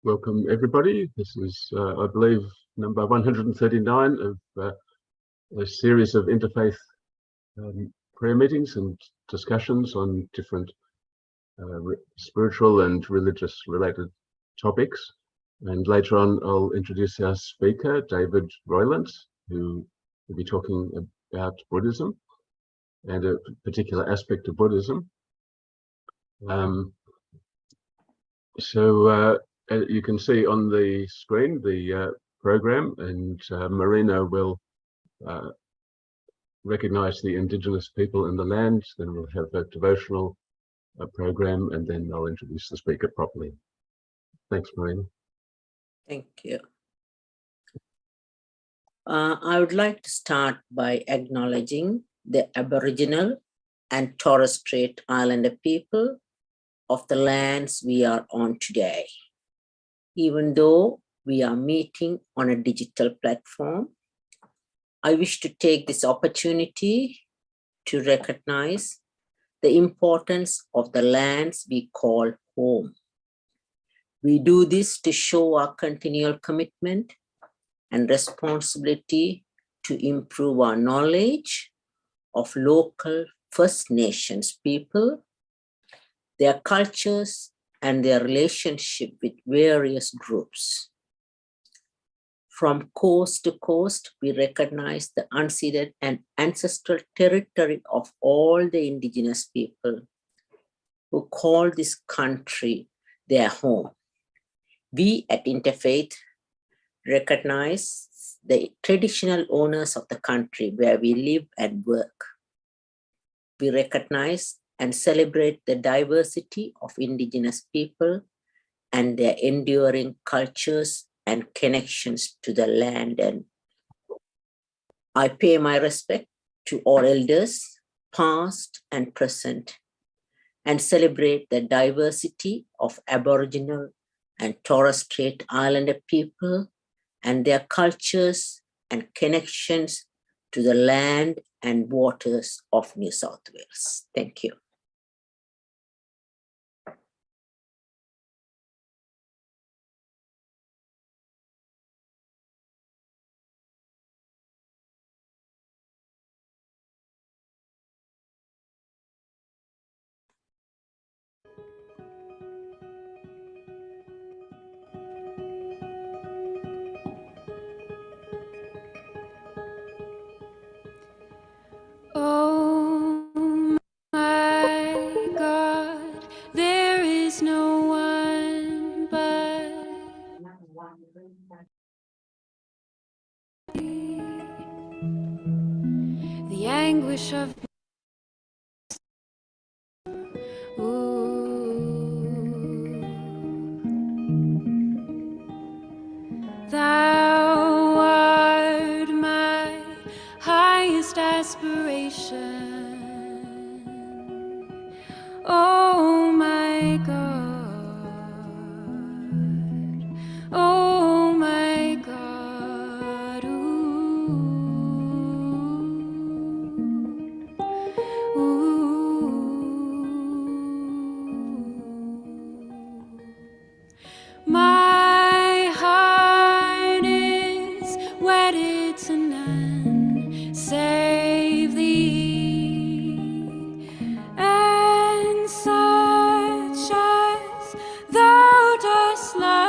Welcome, everybody. This is, I believe, number 139 of a series of interfaith prayer meetings and discussions on different spiritual and religious related topics. And later on, I'll introduce our speaker, David Royland, who will be talking about Buddhism and a particular aspect of Buddhism. You can see on the screen the program, and Marina will recognize the Indigenous people in the land. Then we'll have a devotional program, and then I'll introduce the speaker properly. Thanks, Marina. Thank you. I would like to start by acknowledging the Aboriginal and Torres Strait Islander people of the lands we are on today. Even though we are meeting on a digital platform, I wish to take this opportunity to recognize the importance of the lands we call home. We do this to show our continual commitment and responsibility to improve our knowledge of local First Nations people, their cultures, and their relationship with various groups. From coast to coast, we recognize the unceded and ancestral territory of all the Indigenous people who call this country their home. We at Interfaith recognize the traditional owners of the country where we live and work. We recognize and celebrate the diversity of Indigenous people and their enduring cultures and connections to the land. And I pay my respect to all elders, past and present, and celebrate the diversity of Aboriginal and Torres Strait Islander people and their cultures and connections to the land and waters of New South Wales. Thank you. The anguish of Thou art my highest aspiration. Oh my God, oh my God, my heart is wedded to none save thee, and such as thou dost love.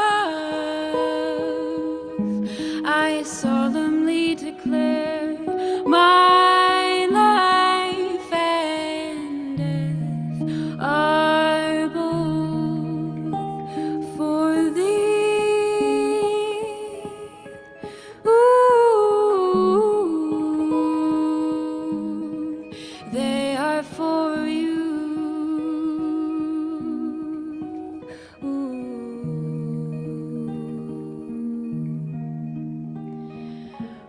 I solemnly declare my life and death are both for thee. Ooh, they are for you.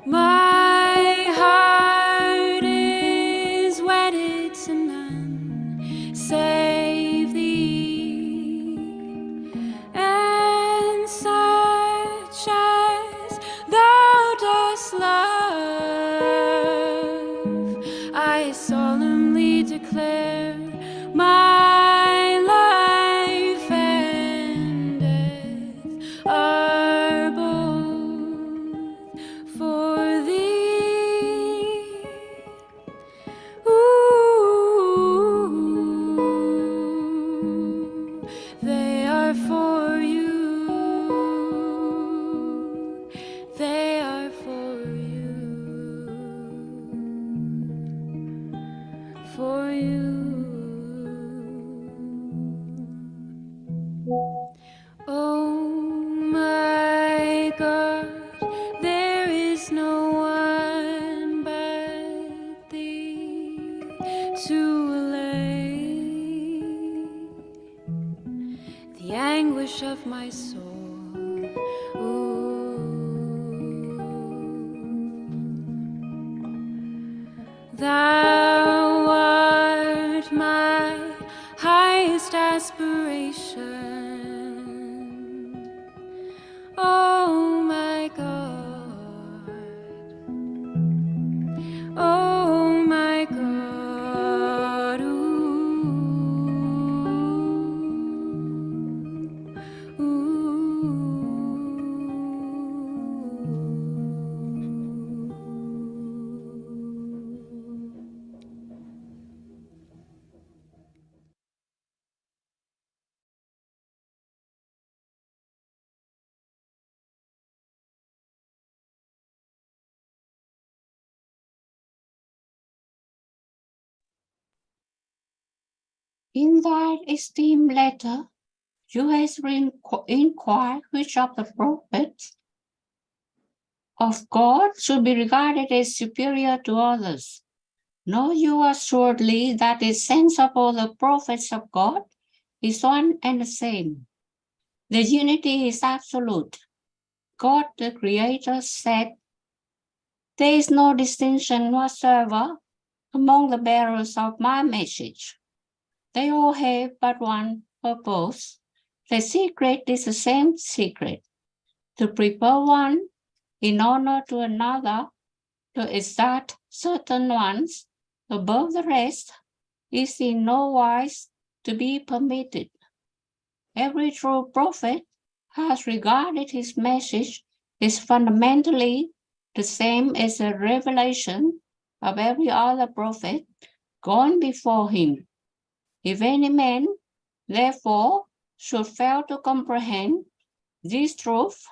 My heart is wedded to none save thee, and such as thou dost love. of my soul. Ooh. Thou art my highest aspiration. Oh my God. Oh my God. Ooh. In thy esteemed letter, you hast inquired which of the prophets of God should be regarded as superior to others. Know you assuredly that the sense of all the prophets of God is one and the same. The unity is absolute. God the Creator said, "There is no distinction whatsoever among the bearers of my message. They all have but one purpose. The secret is the same secret, to prepare one in honor to another, to exalt certain ones above the rest is in no wise to be permitted. Every true prophet has regarded his message as fundamentally the same as the revelation of every other prophet gone before him. If any man, therefore, should fail to comprehend this truth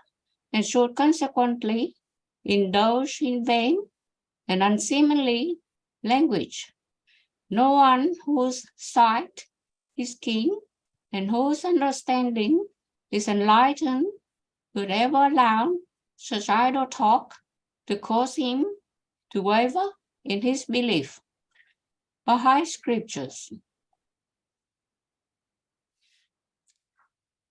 and should consequently indulge in vain and unseemly language, no one whose sight is keen and whose understanding is enlightened could ever allow such idle talk to cause him to waver in his belief. Baha'i Scriptures.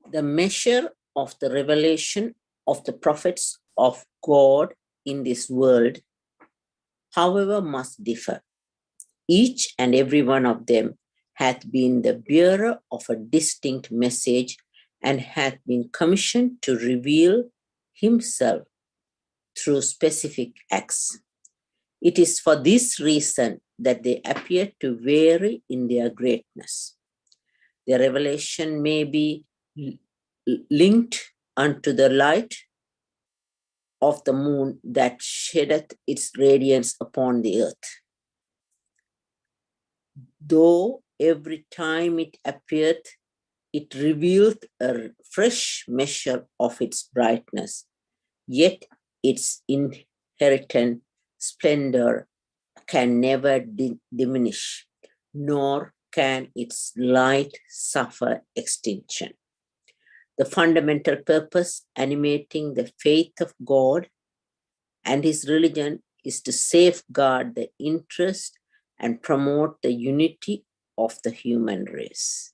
The measure of the revelation of the prophets of God in this world, however, must differ. Each and every one of them hath been the bearer of a distinct message and hath been commissioned to reveal himself through specific acts. It is for this reason that they appear to vary in their greatness. Their revelation may be linked unto the light of the moon that sheddeth its radiance upon the earth. Though every time it appeared, it revealed a fresh measure of its brightness, yet its inherent splendor can never diminish, nor can its light suffer extinction. The fundamental purpose animating the faith of God and his religion is to safeguard the interest and promote the unity of the human race.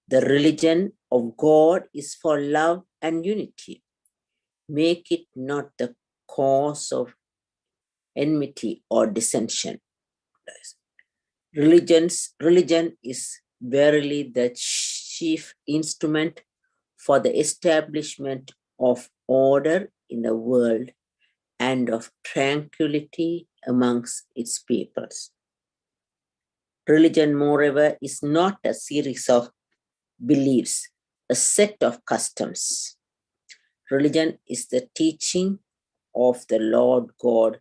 The religion of God is for love and unity. Make it not the cause of enmity or dissension. Religion is verily the chief instrument for the establishment of order in the world and of tranquility amongst its peoples. Religion, moreover, is not a series of beliefs, a set of customs. Religion is the teaching of the Lord God,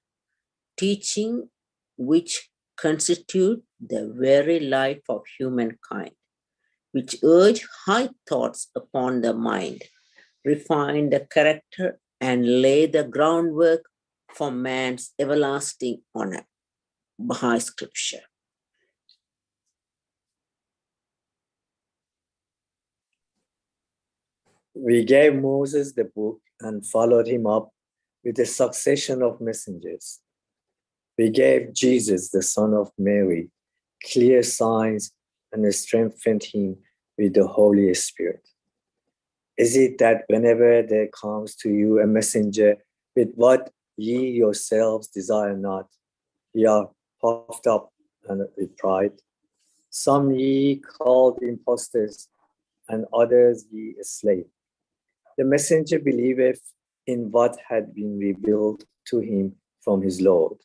teaching which constitute the very life of humankind, which urge high thoughts upon the mind, refine the character, and lay the groundwork for man's everlasting honor. Baha'i Scripture. We gave Moses the book and followed him up with a succession of messengers. We gave Jesus, the son of Mary, clear signs and strengthened him with the Holy Spirit. Is it that whenever there comes to you a messenger with what ye yourselves desire not, ye are puffed up and with pride? Some ye called impostors, and others ye slave. The messenger believeth in what had been revealed to him from his Lord,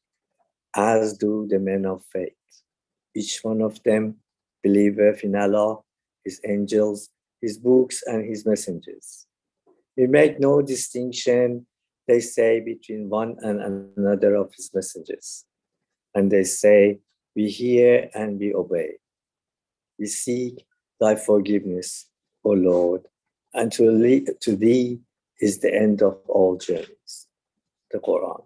as do the men of faith. Each one of them believeth in Allah, his angels, his books, and his messengers. We make no distinction, they say, between one and another of his messengers. And they say, we hear and we obey. We seek thy forgiveness, O Lord, and to thee is the end of all journeys. The Quran.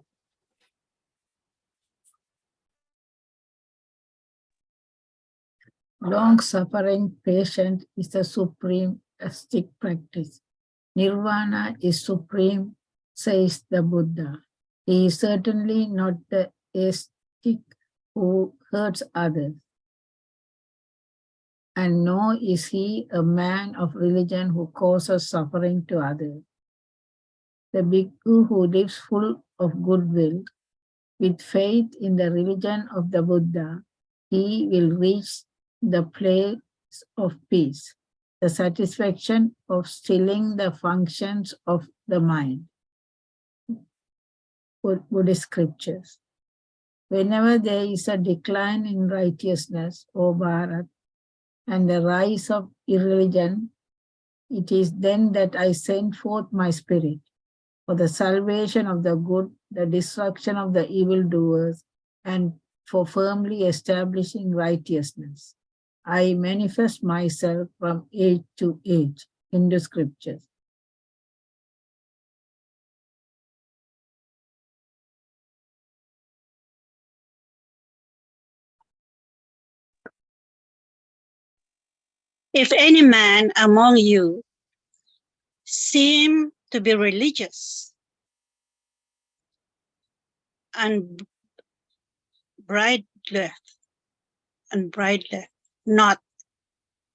Long-suffering patience is the supreme ascetic practice. Nirvana is supreme, says the Buddha. He is certainly not the ascetic who hurts others. And nor is he a man of religion who causes suffering to others. The bhikkhu who lives full of goodwill, with faith in the religion of the Buddha, he will reach the place of peace, the satisfaction of stilling the functions of the mind. Buddhist scriptures. Whenever there is a decline in righteousness, O Bharat, and the rise of irreligion, it is then that I send forth my spirit for the salvation of the good, the destruction of the evildoers, and for firmly establishing righteousness. I manifest myself from age to age. Hindu scriptures. If any man among you seem to be religious and bridleth not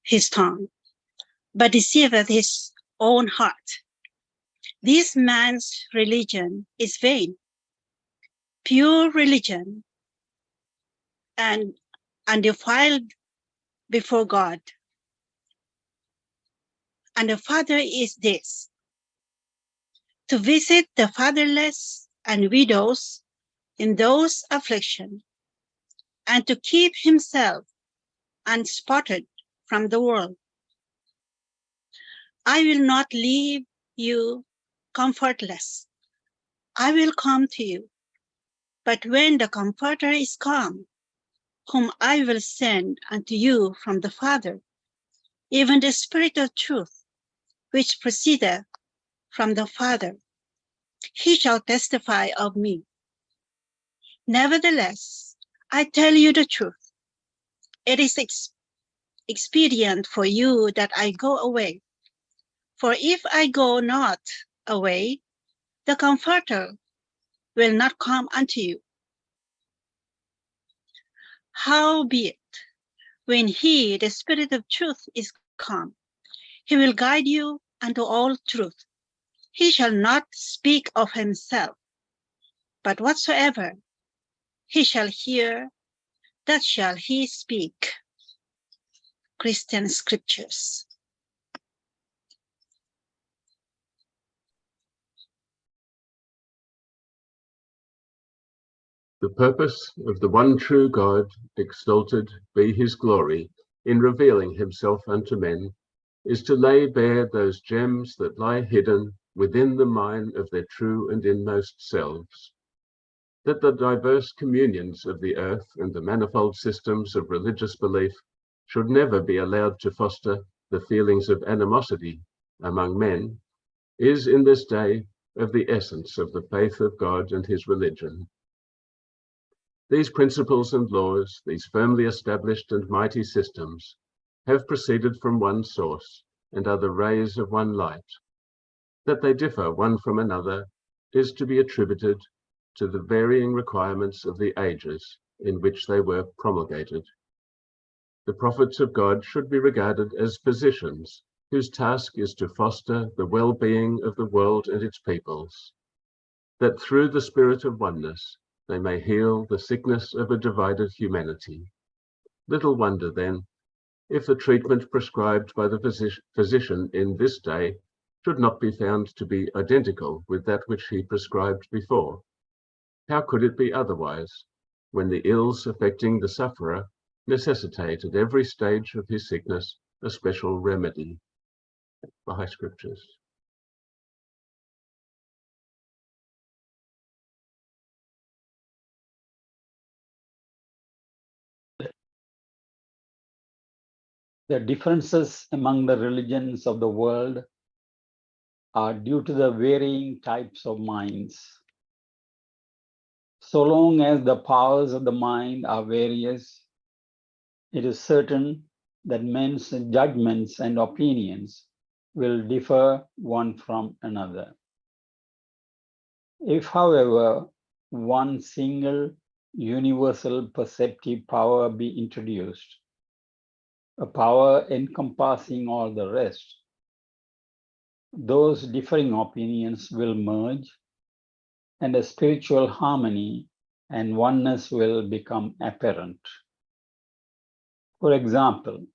his tongue, but deceiveth his own heart, this man's religion is vain. Pure religion and undefiled before God. And the Father is this: to visit the fatherless and widows in those afflictions, and to keep himself unspotted from the world. I will not leave you comfortless. I will come to you. But when the Comforter is come, whom I will send unto you from the Father, even the Spirit of truth, which proceedeth from the Father, he shall testify of me. Nevertheless, I tell you the truth. It is expedient for you that I go away. For if I go not away, the Comforter will not come unto you. Howbeit, when he, the Spirit of truth, is come, he will guide you unto all truth. He shall not speak of himself, but whatsoever he shall hear, that shall he speak. Christian scriptures. The purpose of the one true God, exalted be his glory, in revealing himself unto men, is to lay bare those gems that lie hidden within the mine of their true and inmost selves, that the diverse communions of the earth and the manifold systems of religious belief should never be allowed to foster the feelings of animosity among men, is in this day of the essence of the faith of God and his religion. These principles and laws, these firmly established and mighty systems, have proceeded from one source and are the rays of one light. That they differ one from another is to be attributed to the varying requirements of the ages in which they were promulgated. The prophets of God should be regarded as physicians whose task is to foster the well-being of the world and its peoples, that through the spirit of oneness they may heal the sickness of a divided humanity. Little wonder, then, if the treatment prescribed by the physician in this day should not be found to be identical with that which he prescribed before. How could it be otherwise, when the ills affecting the sufferer necessitate at every stage of his sickness a special remedy? Baha'i Scriptures. The differences among the religions of the world are due to the varying types of minds. So long as the powers of the mind are various, it is certain that men's judgments and opinions will differ one from another. If, however, one single universal perceptive power be introduced, a power encompassing all the rest, those differing opinions will merge and a spiritual harmony and oneness will become apparent. For example,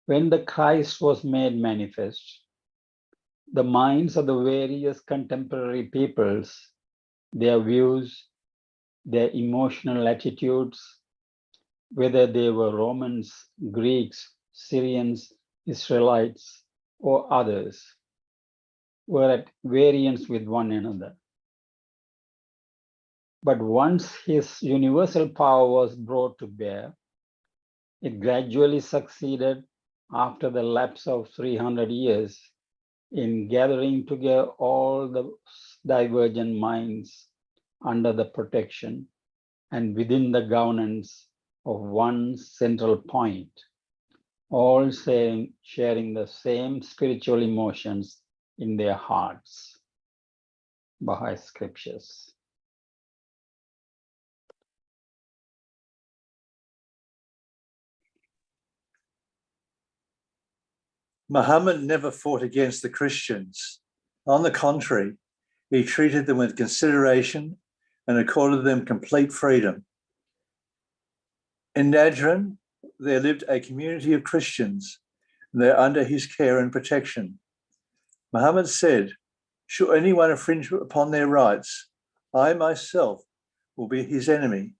when the Christ was made manifest, the minds of the various contemporary peoples, their views, their emotional attitudes, whether they were Romans, Greeks, Syrians, Israelites, or others, were at variance with one another. But once his universal power was brought to bear, it gradually succeeded after the lapse of 300 years in gathering together all the divergent minds under the protection and within the governance of one central point, all sharing the same spiritual emotions in their hearts. Baha'i Scriptures. Muhammad never fought against the Christians. On the contrary, he treated them with consideration and accorded them complete freedom. In Najran, there lived a community of Christians, and they're under his care and protection. Muhammad said, "Should anyone infringe upon their rights, I myself will be his enemy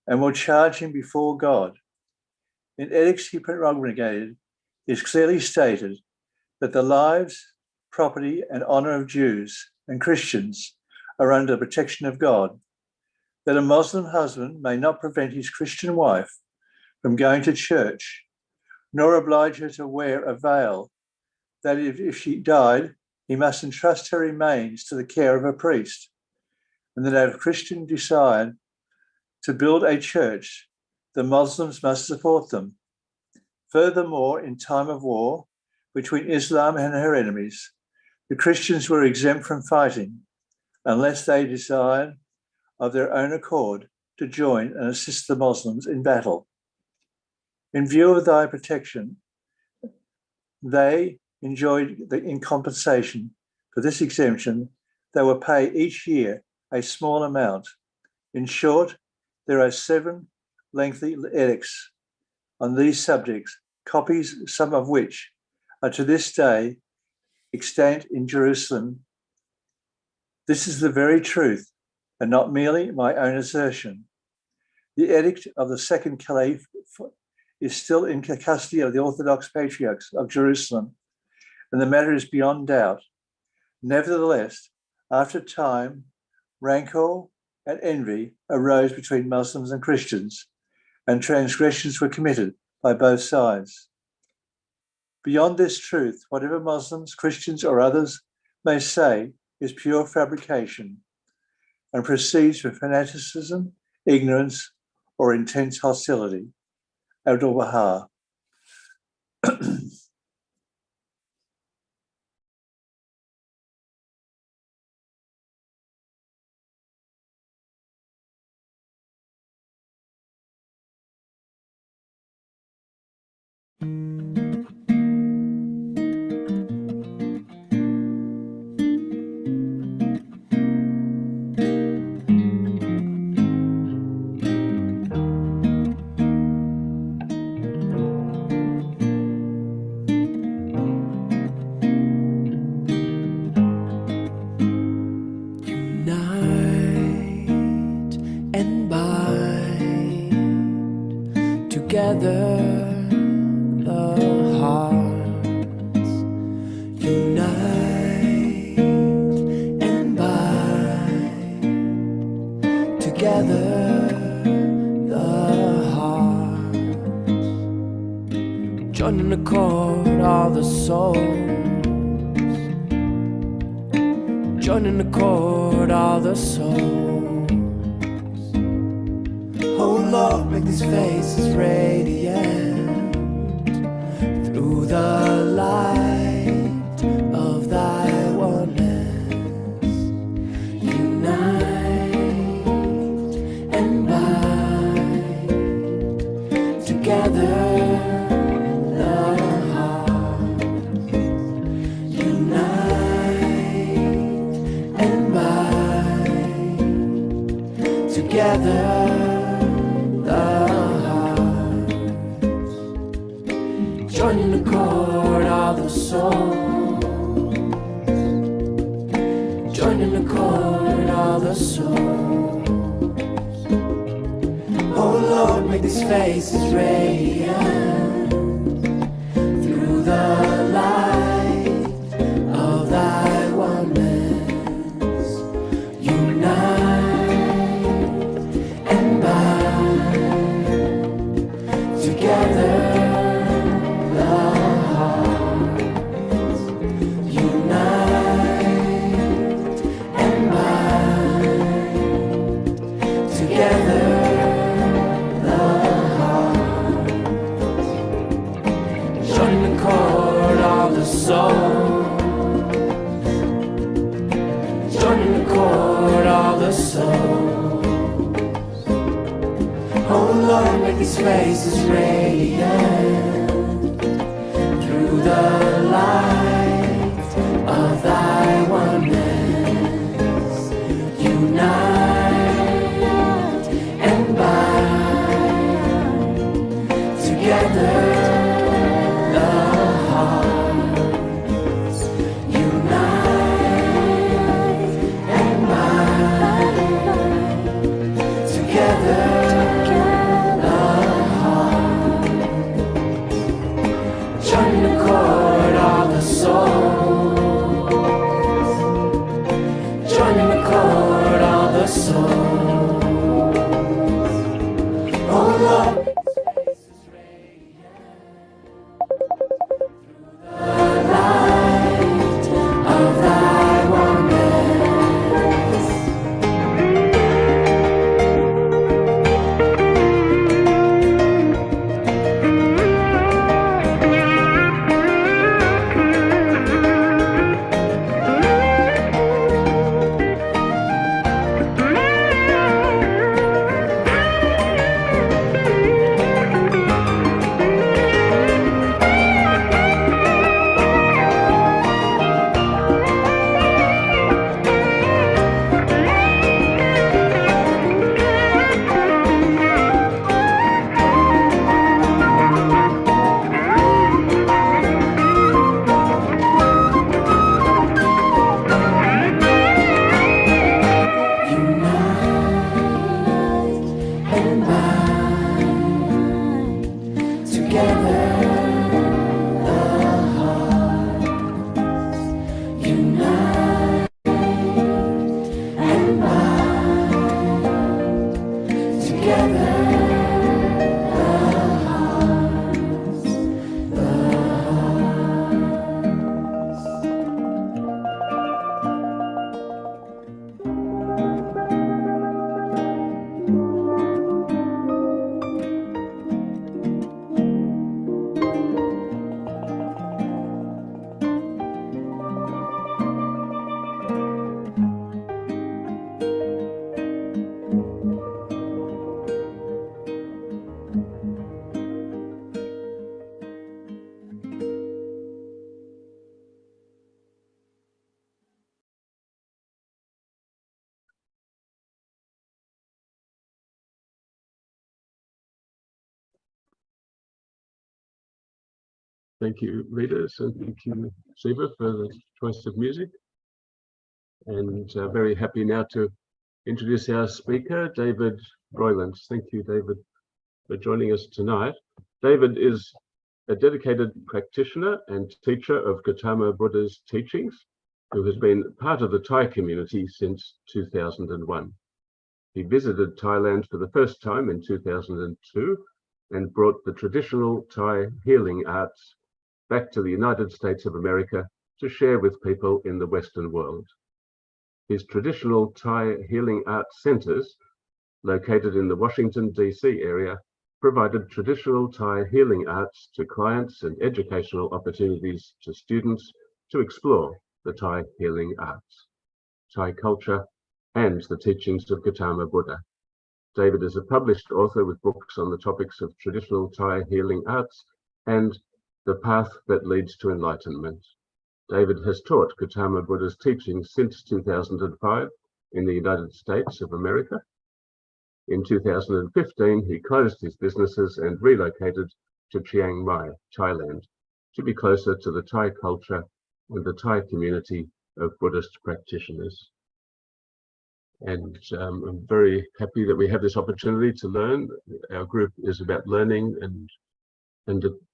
and will charge him before God." In edicts he promulgated, it is clearly stated that the lives, property, and honor of Jews and Christians are under the protection of God, that a Muslim husband may not prevent his Christian wife from going to church, nor oblige her to wear a veil, that if she died, he must entrust her remains to the care of a priest, and that if a Christian decide to build a church, the Muslims must support them. Furthermore, in time of war between Islam and her enemies, the Christians were exempt from fighting unless they desired of their own accord to join and assist the Muslims in battle. In view of thy protection, they enjoyed in compensation for this exemption, they will pay each year a small amount. In short, there are 7 lengthy edicts on these subjects, copies, some of which are to this day extant in Jerusalem. This is the very truth, and not merely my own assertion. The edict of the second caliph is still in custody of the Orthodox Patriarchs of Jerusalem, and the matter is beyond doubt. Nevertheless, after time, rancor and envy arose between Muslims and Christians, and transgressions were committed by both sides. Beyond this truth, whatever Muslims, Christians, or others may say is pure fabrication and proceeds from fanaticism, ignorance, or intense hostility. Abdul-Baha. joining the chord, all the souls. Joining the chord, all the souls. Oh Lord, make these faces radiant through the light of thy oneness. Unite and bind together the heart. Unite and bind together the heart. Joining the chord, all the souls. Joining the chord, all the souls. Oh Lord, make these faces radiant through the light of thy oneness. Unite and bind together the hearts. Unite and bind together the hearts. Joining the chord, all the souls. Joining the chord, all the souls. Oh Lord, make these faces radiant through the light of thy oneness. Unite and bind together the hearts. Unite and bind together the heart. Joining the chord, all the souls. Joining the chord, all the souls. Oh Lord, the light of thy oneness. Thank you, readers, and thank you, Siva, for the choice of music. And very happy now to introduce our speaker, David Roylance. Thank you, David, for joining us tonight. David is a dedicated practitioner and teacher of Gautama Buddha's teachings, who has been part of the Thai community since 2001. He visited Thailand for the first time in 2002 and brought the traditional Thai healing arts back to the United States of America to share with people in the Western world. His traditional Thai healing arts centers, located in the Washington, D.C. area, provided traditional Thai healing arts to clients and educational opportunities to students to explore the Thai healing arts, Thai culture, and the teachings of Gautama Buddha. David is a published author with books on the topics of traditional Thai healing arts and the path that leads to enlightenment. David has taught Gautama Buddha's teachings since 2005 in the United States of America. In 2015, he closed his businesses and relocated to Chiang Mai, Thailand, to be closer to the Thai culture and the Thai community of Buddhist practitioners. And I'm very happy that we have this opportunity to learn. Our group is about learning, and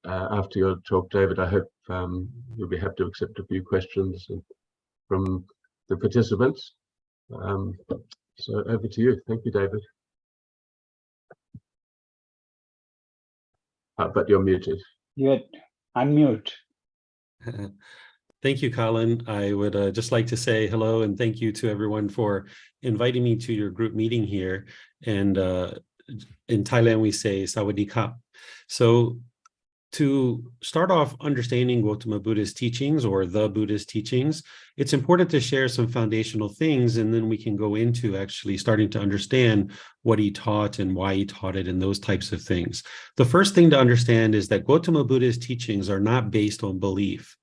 after your talk, David, I hope you'll be happy to accept a few questions from the participants. So over to you. Thank you, David. But you're muted. Unmute. Thank you, Colin. I would just like to say hello and thank you to everyone for inviting me to your group meeting here. And in Thailand, we say Sawadee Kap. So to start off understanding Gautama Buddha's teachings or the Buddha's teachings, it's important to share some foundational things, and then we can go into actually starting to understand what he taught and why he taught it and those types of things. The first thing to understand is that Gautama Buddha's teachings are not based on belief.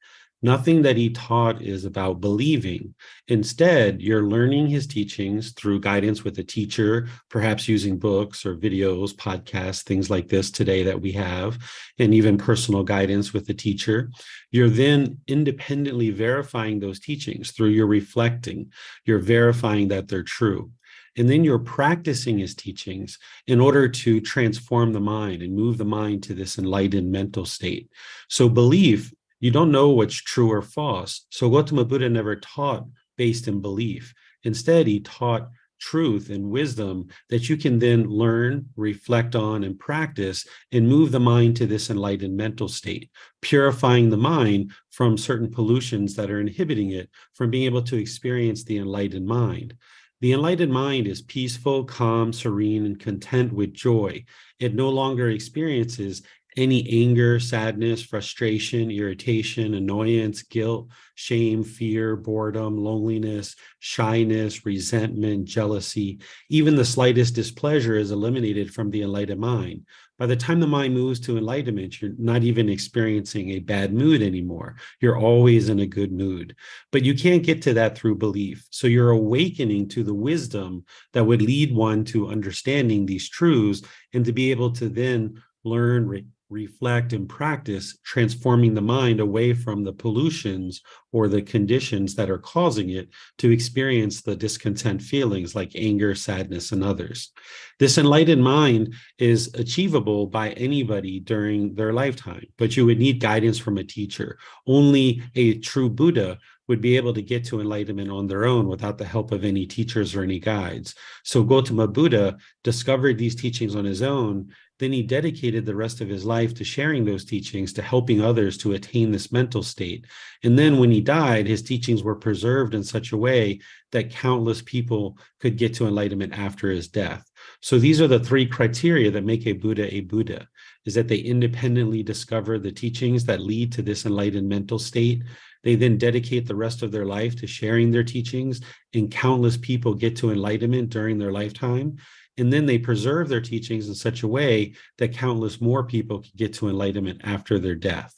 Nothing that he taught is about believing. Instead, you're learning his teachings through guidance with a teacher, perhaps using books or videos, podcasts, things like this today that we have, and even personal guidance with the teacher. You're then independently verifying those teachings through your reflecting. You're verifying that they're true. And then you're practicing his teachings in order to transform the mind and move the mind to this enlightened mental state. So belief, you don't know what's true or false. So Gautama Buddha never taught based in belief. Instead, he taught truth and wisdom that you can then learn, reflect on, and practice and move the mind to this enlightened mental state, purifying the mind from certain pollutions that are inhibiting it from being able to experience the enlightened mind. The enlightened mind is peaceful, calm, serene, and content with joy. It no longer experiences any anger, sadness, frustration, irritation, annoyance, guilt, shame, fear, boredom, loneliness, shyness, resentment, jealousy. Even the slightest displeasure is eliminated from the enlightened mind. By the time the mind moves to enlightenment, you're not even experiencing a bad mood anymore. You're always in a good mood. But you can't get to that through belief. So you're awakening to the wisdom that would lead one to understanding these truths and to be able to then learn, reflect, and practice transforming the mind away from the pollutions or the conditions that are causing it to experience the discontent feelings like anger, sadness, and others. This enlightened mind is achievable by anybody during their lifetime, but you would need guidance from a teacher. Only a true Buddha would be able to get to enlightenment on their own without the help of any teachers or any guides. So Gautama Buddha discovered these teachings on his own. Then he dedicated the rest of his life to sharing those teachings, to helping others to attain this mental state. And then when he died, his teachings were preserved in such a way that countless people could get to enlightenment after his death. So these are the three criteria that make a Buddha, is that they independently discover the teachings that lead to this enlightened mental state. They then dedicate the rest of their life to sharing their teachings, and countless people get to enlightenment during their lifetime. And then they preserve their teachings in such a way that countless more people can get to enlightenment after their death.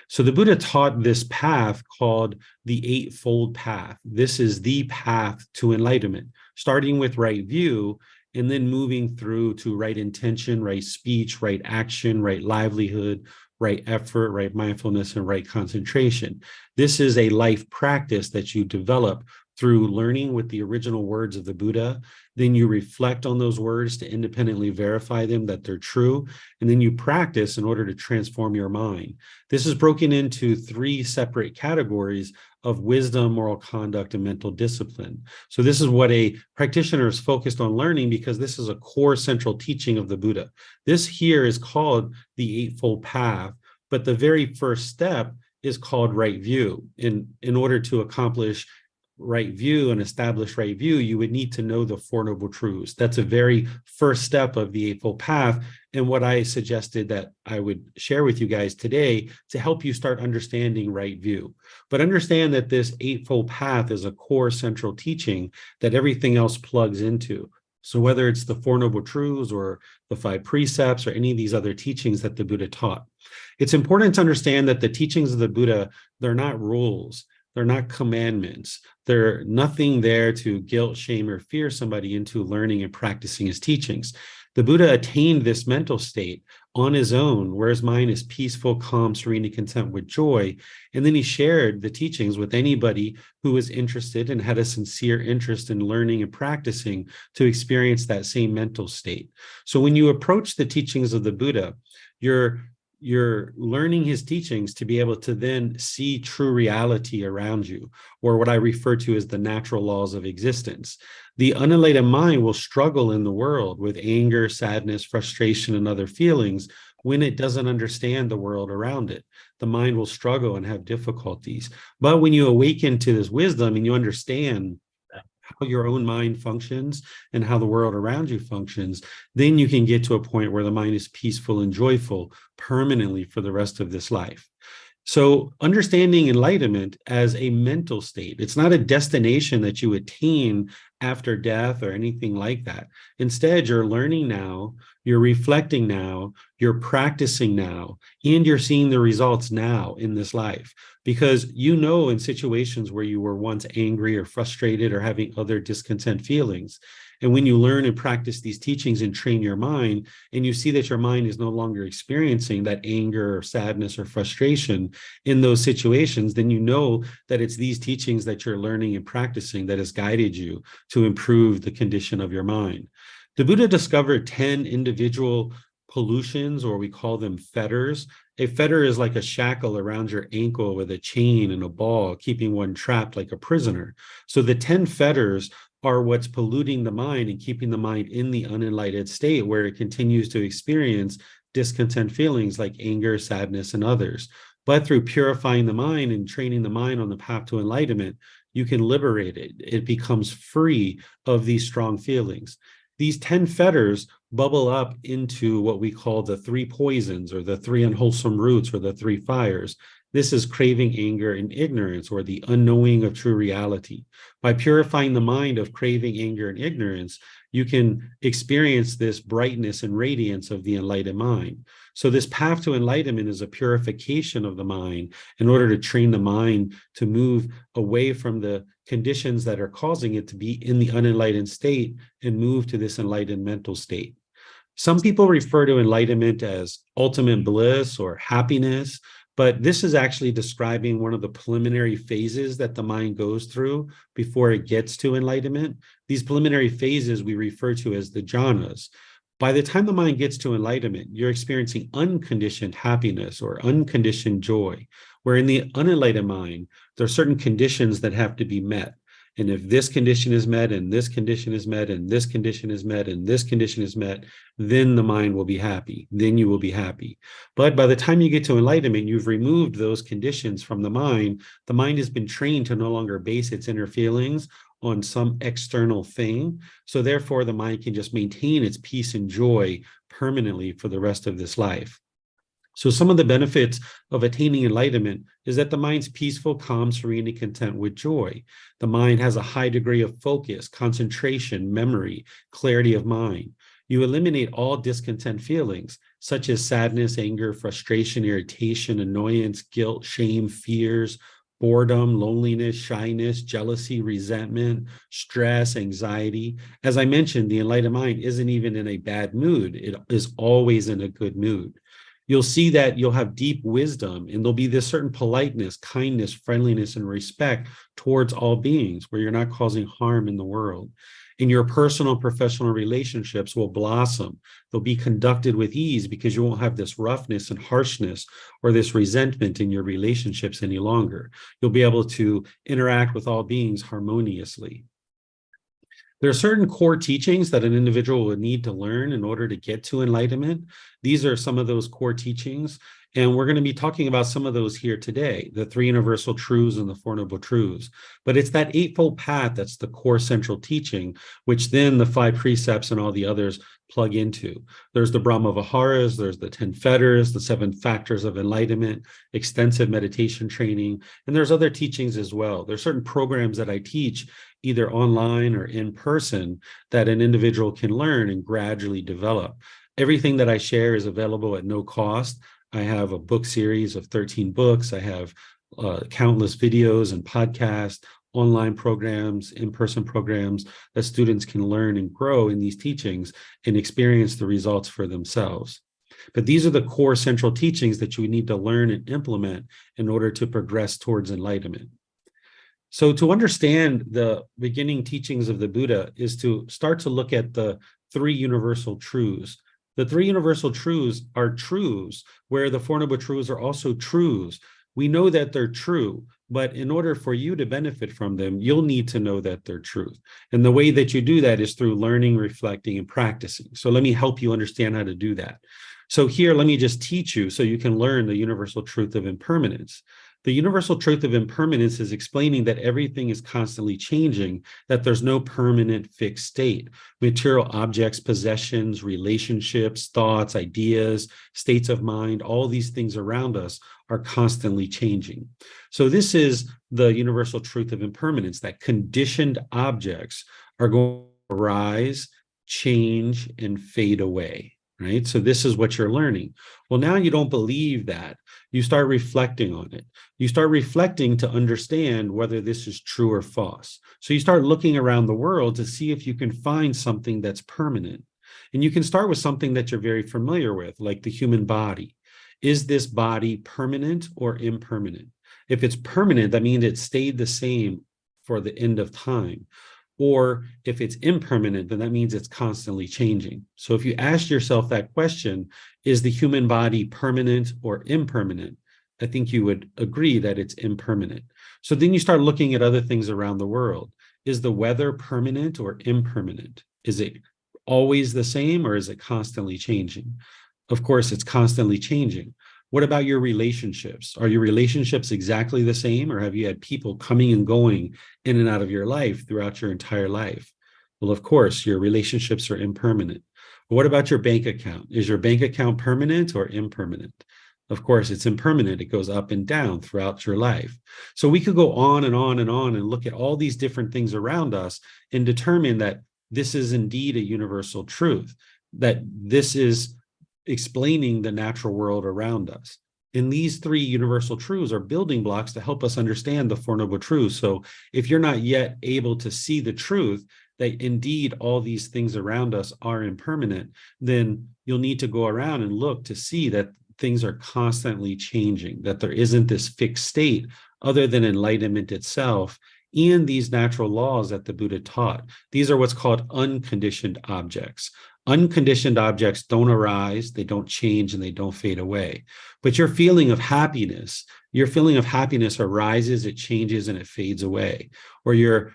So the Buddha taught this path called the Eightfold Path. This is the path to enlightenment, starting with right view, and then moving through to right intention, right speech, right action, right livelihood, right effort, right mindfulness, and right concentration. This is a life practice that you develop through learning with the original words of the Buddha. Then you reflect on those words to independently verify them that they're true. And then you practice in order to transform your mind. This is broken into 3 separate categories of wisdom, moral conduct, and mental discipline. So this is what a practitioner is focused on learning, because this is a core central teaching of the Buddha. This here is called the Eightfold Path, but the very first step is called right view. In order to accomplish right view and establish right view, you would need to know the Four Noble Truths. That's a very first step of the Eightfold Path, and what I suggested that I would share with you guys today to help you start understanding right view. But understand that this Eightfold Path is a core central teaching that everything else plugs into. So whether it's the Four Noble Truths or the 5 precepts or any of these other teachings that the Buddha taught, it's important to understand that the teachings of the Buddha, they're not rules. They're not commandments. They're nothing there to guilt, shame, or fear somebody into learning and practicing his teachings. The Buddha attained this mental state on his own, where his mind is peaceful, calm, serene, and content with joy. And then he shared the teachings with anybody who was interested and had a sincere interest in learning and practicing to experience that same mental state. So when you approach the teachings of the Buddha, you're learning his teachings to be able to then see true reality around you, or what I refer to as the natural laws of existence. The unenlightened mind will struggle in the world with anger, sadness, frustration, and other feelings when it doesn't understand the world around it. The mind will struggle and have difficulties. But when you awaken to this wisdom and you understand how your own mind functions and how the world around you functions, then you can get to a point where the mind is peaceful and joyful permanently for the rest of this life. So understanding enlightenment as a mental state, it's not a destination that you attain after death or anything like that. Instead, you're learning now, you're reflecting now, you're practicing now, and you're seeing the results now in this life. Because you know, in situations where you were once angry or frustrated or having other discontent feelings, and when you learn and practice these teachings and train your mind, and you see that your mind is no longer experiencing that anger or sadness or frustration in those situations, then you know that it's these teachings that you're learning and practicing that has guided you to improve the condition of your mind. The Buddha discovered 10 individual pollutions, or we call them fetters. A fetter is like a shackle around your ankle with a chain and a ball, keeping one trapped like a prisoner. So the 10 fetters are what's polluting the mind and keeping the mind in the unenlightened state, where it continues to experience discontent feelings like anger, sadness, and others. But through purifying the mind and training the mind on the path to enlightenment, you can liberate it. It becomes free of these strong feelings. These 10 fetters bubble up into what we call the 3 poisons, or the 3 unwholesome roots, or the 3 fires. This is craving, anger, and ignorance, or the unknowing of true reality. By purifying the mind of craving, anger, and ignorance, you can experience this brightness and radiance of the enlightened mind. So this path to enlightenment is a purification of the mind in order to train the mind to move away from the conditions that are causing it to be in the unenlightened state and move to this enlightened mental state. Some people refer to enlightenment as ultimate bliss or happiness, but this is actually describing one of the preliminary phases that the mind goes through before it gets to enlightenment. These preliminary phases we refer to as the jhanas. By the time the mind gets to enlightenment, you're experiencing unconditioned happiness or unconditioned joy, where in the unenlightened mind, there are certain conditions that have to be met. And if this condition is met, and this condition is met, and this condition is met, and this condition is met, then the mind will be happy. Then you will be happy. But by the time you get to enlightenment, you've removed those conditions from the mind. The mind has been trained to no longer base its inner feelings on some external thing. So therefore, the mind can just maintain its peace and joy permanently for the rest of this life. So some of the benefits of attaining enlightenment is that the mind's peaceful, calm, serene, and content with joy. The mind has a high degree of focus, concentration, memory, clarity of mind. You eliminate all discontent feelings, such as sadness, anger, frustration, irritation, annoyance, guilt, shame, fears, boredom, loneliness, shyness, jealousy, resentment, stress, anxiety. As I mentioned, the enlightened mind isn't even in a bad mood. It is always in a good mood. you'll see that you'll have deep wisdom, and there'll be this certain politeness, kindness, friendliness, and respect towards all beings, where you're not causing harm in the world. And your personal and professional relationships will blossom. They'll be conducted with ease because you won't have this roughness and harshness or this resentment in your relationships any longer. You'll be able to interact with all beings harmoniously. There are certain core teachings that an individual would need to learn in order to get to enlightenment. These are some of those core teachings, and we're going to be talking about some of those here today, the 3 universal truths and the 4 noble truths. But it's that eightfold path that's the core central teaching, which then the 5 precepts and all the others plug into. There's the Brahma Viharas, there's the 10 fetters, the 7 factors of enlightenment, extensive meditation training, and there's other teachings as well. There's certain programs that I teach either online or in person that an individual can learn and gradually develop. Everything that I share is available at no cost. I have a book series of 13 books. I have countless videos and podcasts, online programs, in-person programs that students can learn and grow in these teachings and experience the results for themselves. But these are the core central teachings that you need to learn and implement in order to progress towards enlightenment. So to understand the beginning teachings of the Buddha is to start to look at the 3 universal truths. The 3 universal truths are truths, where the 4 noble truths are also truths. We know that they're true, but in order for you to benefit from them, you'll need to know that they're truth. And the way that you do that is through learning, reflecting, and practicing. So let me help you understand how to do that. So here, let me just teach you so you can learn the universal truth of impermanence. The universal truth of impermanence is explaining that everything is constantly changing, that there's no permanent fixed state. Material objects, possessions, relationships, thoughts, ideas, states of mind, all these things around us are constantly changing. So this is the universal truth of impermanence, that conditioned objects are going to rise, change, and fade away. Right? So this is what you're learning. Well, now you don't believe that. You start reflecting on it. You start reflecting to understand whether this is true or false. So you start looking around the world to see if you can find something that's permanent. And you can start with something that you're very familiar with, like the human body. Is this body permanent or impermanent? If it's permanent, that means it stayed the same for the end of time. Or if it's impermanent, then that means it's constantly changing. So if you ask yourself that question, is the human body permanent or impermanent? I think you would agree that it's impermanent. So then you start looking at other things around the world. Is the weather permanent or impermanent? Is it always the same or is it constantly changing? Of course, it's constantly changing. What about your relationships? Are your relationships exactly the same, or have you had people coming and going in and out of your life throughout your entire life? Well, of course, your relationships are impermanent. But what about your bank account? Is your bank account permanent or impermanent? Of course, it's impermanent. It goes up and down throughout your life. So we could go on and on and on and look at all these different things around us and determine that this is indeed a universal truth, that this is explaining the natural world around us. And these 3 universal truths are building blocks to help us understand the 4 noble truths. So if you're not yet able to see the truth that indeed all these things around us are impermanent, then you'll need to go around and look to see that things are constantly changing, that there isn't this fixed state other than enlightenment itself and these natural laws that the Buddha taught. These are what's called unconditioned objects. Unconditioned objects don't arise, they don't change, and they don't fade away. But your feeling of happiness arises, it changes, and it fades away. Or your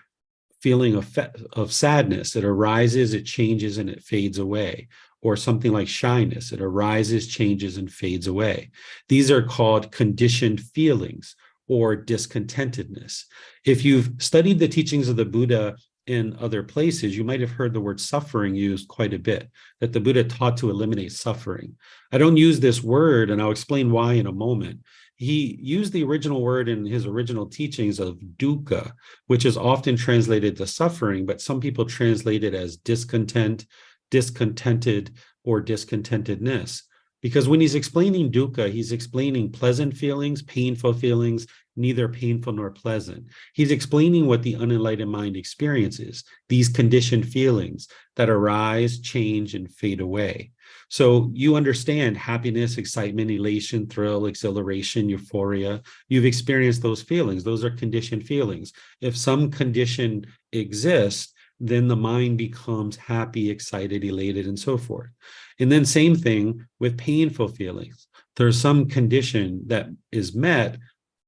feeling of sadness, it arises, it changes, and it fades away. Or something like shyness, it arises, changes, and fades away. These are called conditioned feelings or discontentedness. If you've studied the teachings of the Buddha in other places, you might have heard the word suffering used quite a bit, that the Buddha taught to eliminate suffering. I don't use this word, and I'll explain why in a moment. He used the original word in his original teachings of dukkha, which is often translated to suffering, but some people translate it as discontent, discontented, or discontentedness. Because when he's explaining dukkha, he's explaining pleasant feelings, painful feelings, neither painful nor pleasant. He's explaining what the unenlightened mind experiences, these conditioned feelings that arise, change, and fade away. So you understand happiness, excitement, elation, thrill, exhilaration, euphoria. You've experienced those feelings. Those are conditioned feelings. If some condition exists, then the mind becomes happy, excited, elated, and so forth. And then same thing with painful feelings. There's some condition that is met,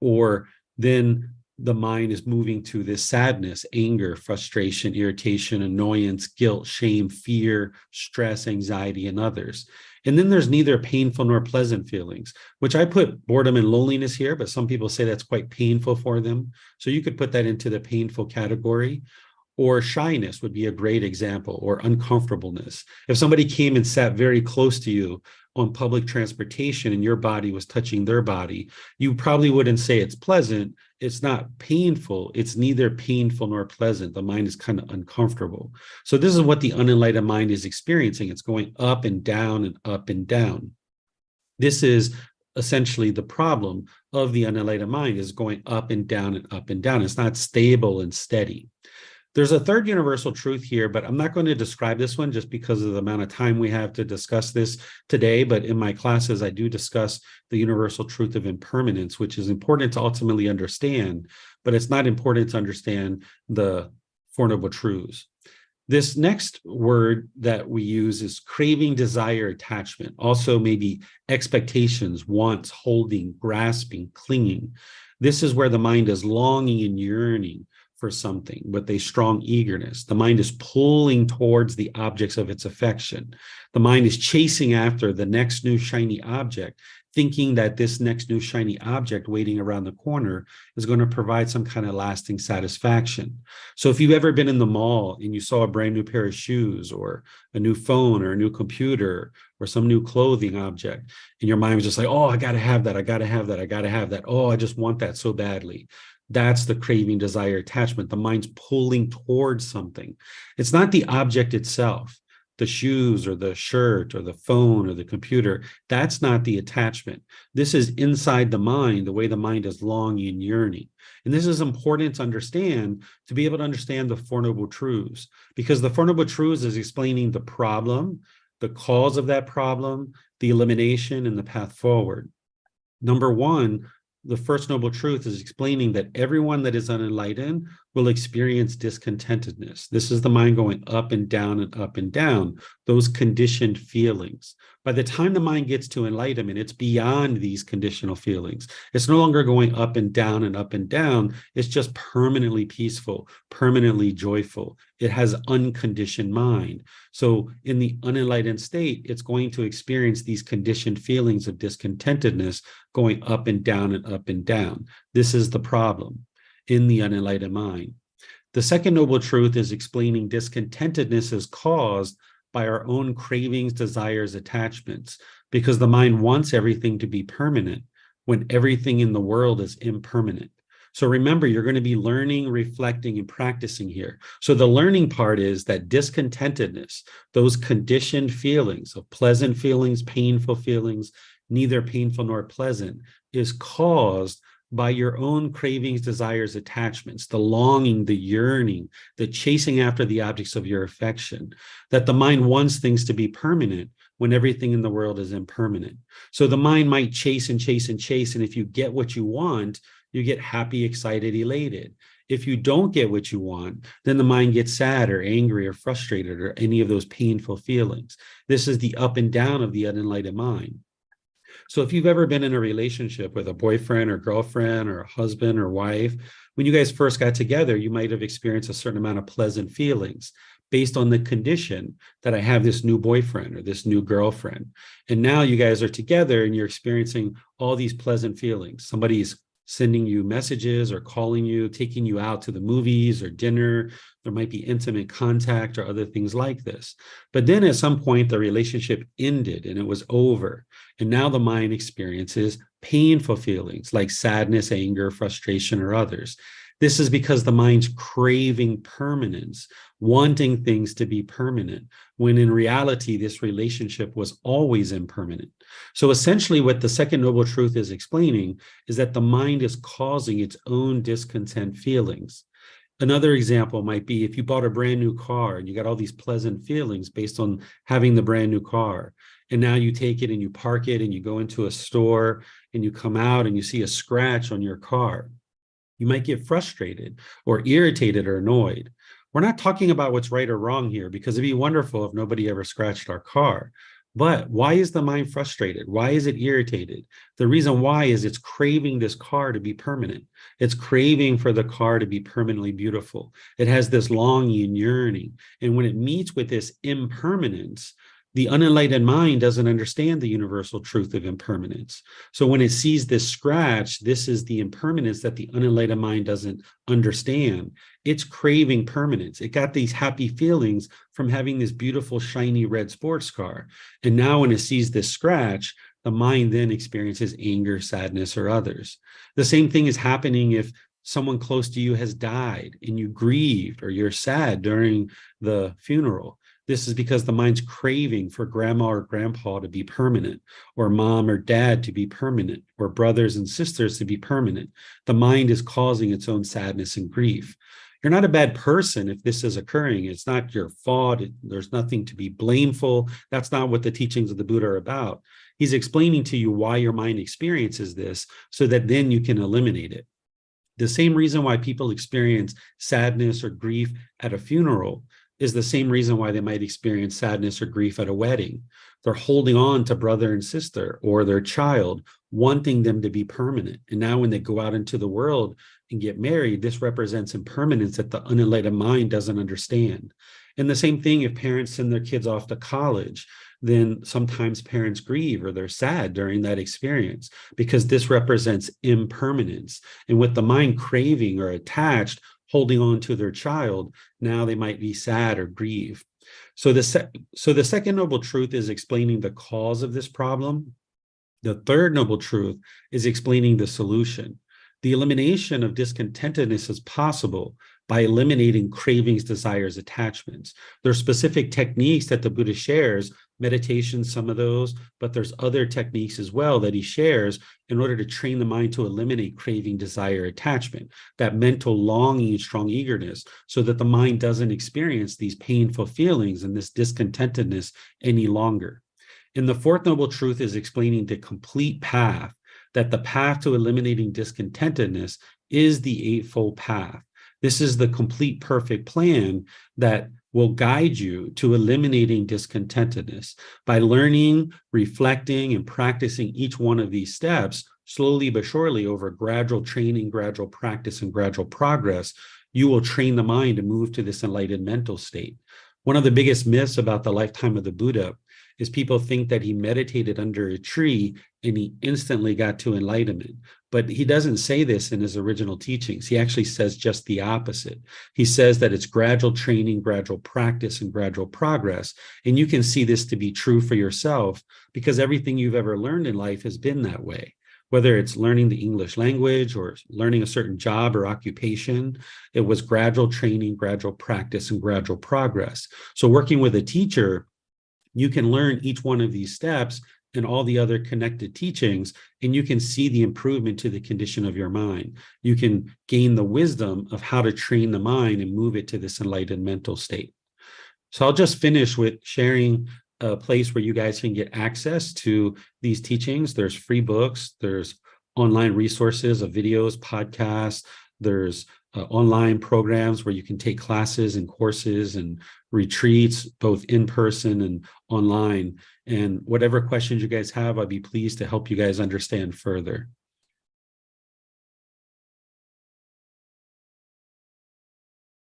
or then the mind is moving to this sadness, anger, frustration, irritation, annoyance, guilt, shame, fear, stress, anxiety, and others. And then there's neither painful nor pleasant feelings, which I put boredom and loneliness here, but some people say that's quite painful for them. So you could put that into the painful category. Or shyness would be a great example, or uncomfortableness. If somebody came and sat very close to you on public transportation and your body was touching their body, you probably wouldn't say it's pleasant. It's not painful. It's neither painful nor pleasant. The mind is kind of uncomfortable. So this is what the unenlightened mind is experiencing. It's going up and down and up and down. This is essentially the problem of the unenlightened mind, is going up and down and up and down. It's not stable and steady. There's a third universal truth here, but I'm not going to describe this one just because of the amount of time we have to discuss this today. But in my classes, I do discuss the universal truth of impermanence, which is important to ultimately understand, but it's not important to understand the Four Noble Truths. This next word that we use is craving, desire, attachment. Also maybe expectations, wants, holding, grasping, clinging. This is where the mind is longing and yearning for something with a strong eagerness. The mind is pulling towards the objects of its affection. The mind is chasing after the next new shiny object, thinking that this next new shiny object waiting around the corner is going to provide some kind of lasting satisfaction. So if you've ever been in the mall and you saw a brand new pair of shoes or a new phone or a new computer or some new clothing object, and your mind was just like, oh, I got to have that. I got to have that. I got to have that. Oh, I just want that so badly. That's the craving, desire, attachment. The mind's pulling towards something. It's not the object itself, the shoes or the shirt or the phone or the computer. That's not the attachment. This is inside the mind, the way the mind is longing and yearning. And this is important to understand, to be able to understand the Four Noble Truths, because the Four Noble Truths is explaining the problem, the cause of that problem, the elimination, and the path forward. Number one, the first noble truth is explaining that everyone that is unenlightened will experience discontentedness. This is the mind going up and down and up and down, those conditioned feelings. By the time the mind gets to enlightenment, it's beyond these conditional feelings. It's no longer going up and down and up and down. It's just permanently peaceful, permanently joyful. It has unconditioned mind. So in the unenlightened state, it's going to experience these conditioned feelings of discontentedness going up and down and up and down. This is the problem in the unenlightened mind. The second noble truth is explaining discontentedness is caused by our own cravings, desires, attachments, because the mind wants everything to be permanent when everything in the world is impermanent. So remember, you're going to be learning, reflecting, and practicing here. So the learning part is that discontentedness, those conditioned feelings of pleasant feelings, painful feelings, neither painful nor pleasant, is caused by your own cravings, desires, attachments, the longing, the yearning, the chasing after the objects of your affection, that the mind wants things to be permanent when everything in the world is impermanent. So the mind might chase and chase and chase, and if you get what you want, you get happy, excited, elated. If you don't get what you want, then the mind gets sad or angry or frustrated or any of those painful feelings. This is the up and down of the unenlightened mind. So if you've ever been in a relationship with a boyfriend or girlfriend or a husband or wife, when you guys first got together, you might have experienced a certain amount of pleasant feelings based on the condition that I have this new boyfriend or this new girlfriend. And now you guys are together and you're experiencing all these pleasant feelings. Somebody's sending you messages or calling you, taking you out to the movies or dinner. There might be intimate contact or other things like this. But then at some point, the relationship ended and it was over. And now the mind experiences painful feelings like sadness, anger, frustration, or others. This is because the mind's craving permanence, wanting things to be permanent, when in reality, this relationship was always impermanent. So essentially what the second noble truth is explaining is that the mind is causing its own discontent feelings. Another example might be if you bought a brand new car and you got all these pleasant feelings based on having the brand new car. And now you take it and you park it and you go into a store and you come out and you see a scratch on your car. You might get frustrated or irritated or annoyed. We're not talking about what's right or wrong here, because it'd be wonderful if nobody ever scratched our car. But why is the mind frustrated? Why is it irritated? The reason why is it's craving this car to be permanent. It's craving for the car to be permanently beautiful. It has this longing and yearning. And when it meets with this impermanence, the unenlightened mind doesn't understand the universal truth of impermanence. So when it sees this scratch, this is the impermanence that the unenlightened mind doesn't understand. It's craving permanence. It got these happy feelings from having this beautiful, shiny red sports car. And now when it sees this scratch, the mind then experiences anger, sadness, or others. The same thing is happening if someone close to you has died and you grieved or you're sad during the funeral. This is because the mind's craving for grandma or grandpa to be permanent, or mom or dad to be permanent, or brothers and sisters to be permanent. The mind is causing its own sadness and grief. You're not a bad person if this is occurring. It's not your fault. There's nothing to be blameful. That's not what the teachings of the Buddha are about. He's explaining to you why your mind experiences this so that then you can eliminate it. The same reason why people experience sadness or grief at a funeral is the same reason why they might experience sadness or grief at a wedding. They're holding on to brother and sister or their child, wanting them to be permanent. And now when they go out into the world and get married, this represents impermanence that the unenlightened mind doesn't understand. And the same thing if parents send their kids off to college, then sometimes parents grieve or they're sad during that experience because this represents impermanence. And with the mind craving or attached, holding on to their child, now they might be sad or grieve. So the second noble truth is explaining the cause of this problem. The third noble truth is explaining the solution. The elimination of discontentedness is possible by eliminating cravings, desires, attachments. There are specific techniques that the Buddha shares, meditation, some of those, but there's other techniques as well that he shares in order to train the mind to eliminate craving, desire, attachment, that mental longing and strong eagerness, so that the mind doesn't experience these painful feelings and this discontentedness any longer. And the fourth noble truth is explaining the complete path, that the path to eliminating discontentedness is the Eightfold Path. This is the complete perfect plan that will guide you to eliminating discontentedness. By learning, reflecting, and practicing each one of these steps, slowly but surely over gradual training, gradual practice, and gradual progress, you will train the mind to move to this enlightened mental state. One of the biggest myths about the lifetime of the Buddha is people think that he meditated under a tree and he instantly got to enlightenment. But he doesn't say this in his original teachings. He actually says just the opposite. He says that it's gradual training, gradual practice, and gradual progress. And you can see this to be true for yourself because everything you've ever learned in life has been that way. Whether it's learning the English language or learning a certain job or occupation, it was gradual training, gradual practice, and gradual progress. So working with a teacher, you can learn each one of these steps and all the other connected teachings, and you can see the improvement to the condition of your mind. You can gain the wisdom of how to train the mind and move it to this enlightened mental state. So I'll just finish with sharing a place where you guys can get access to these teachings. There's free books, there's online resources of videos, podcasts, there's online programs where you can take classes and courses and retreats, both in person and online. And whatever questions you guys have, I'd be pleased to help you guys understand further.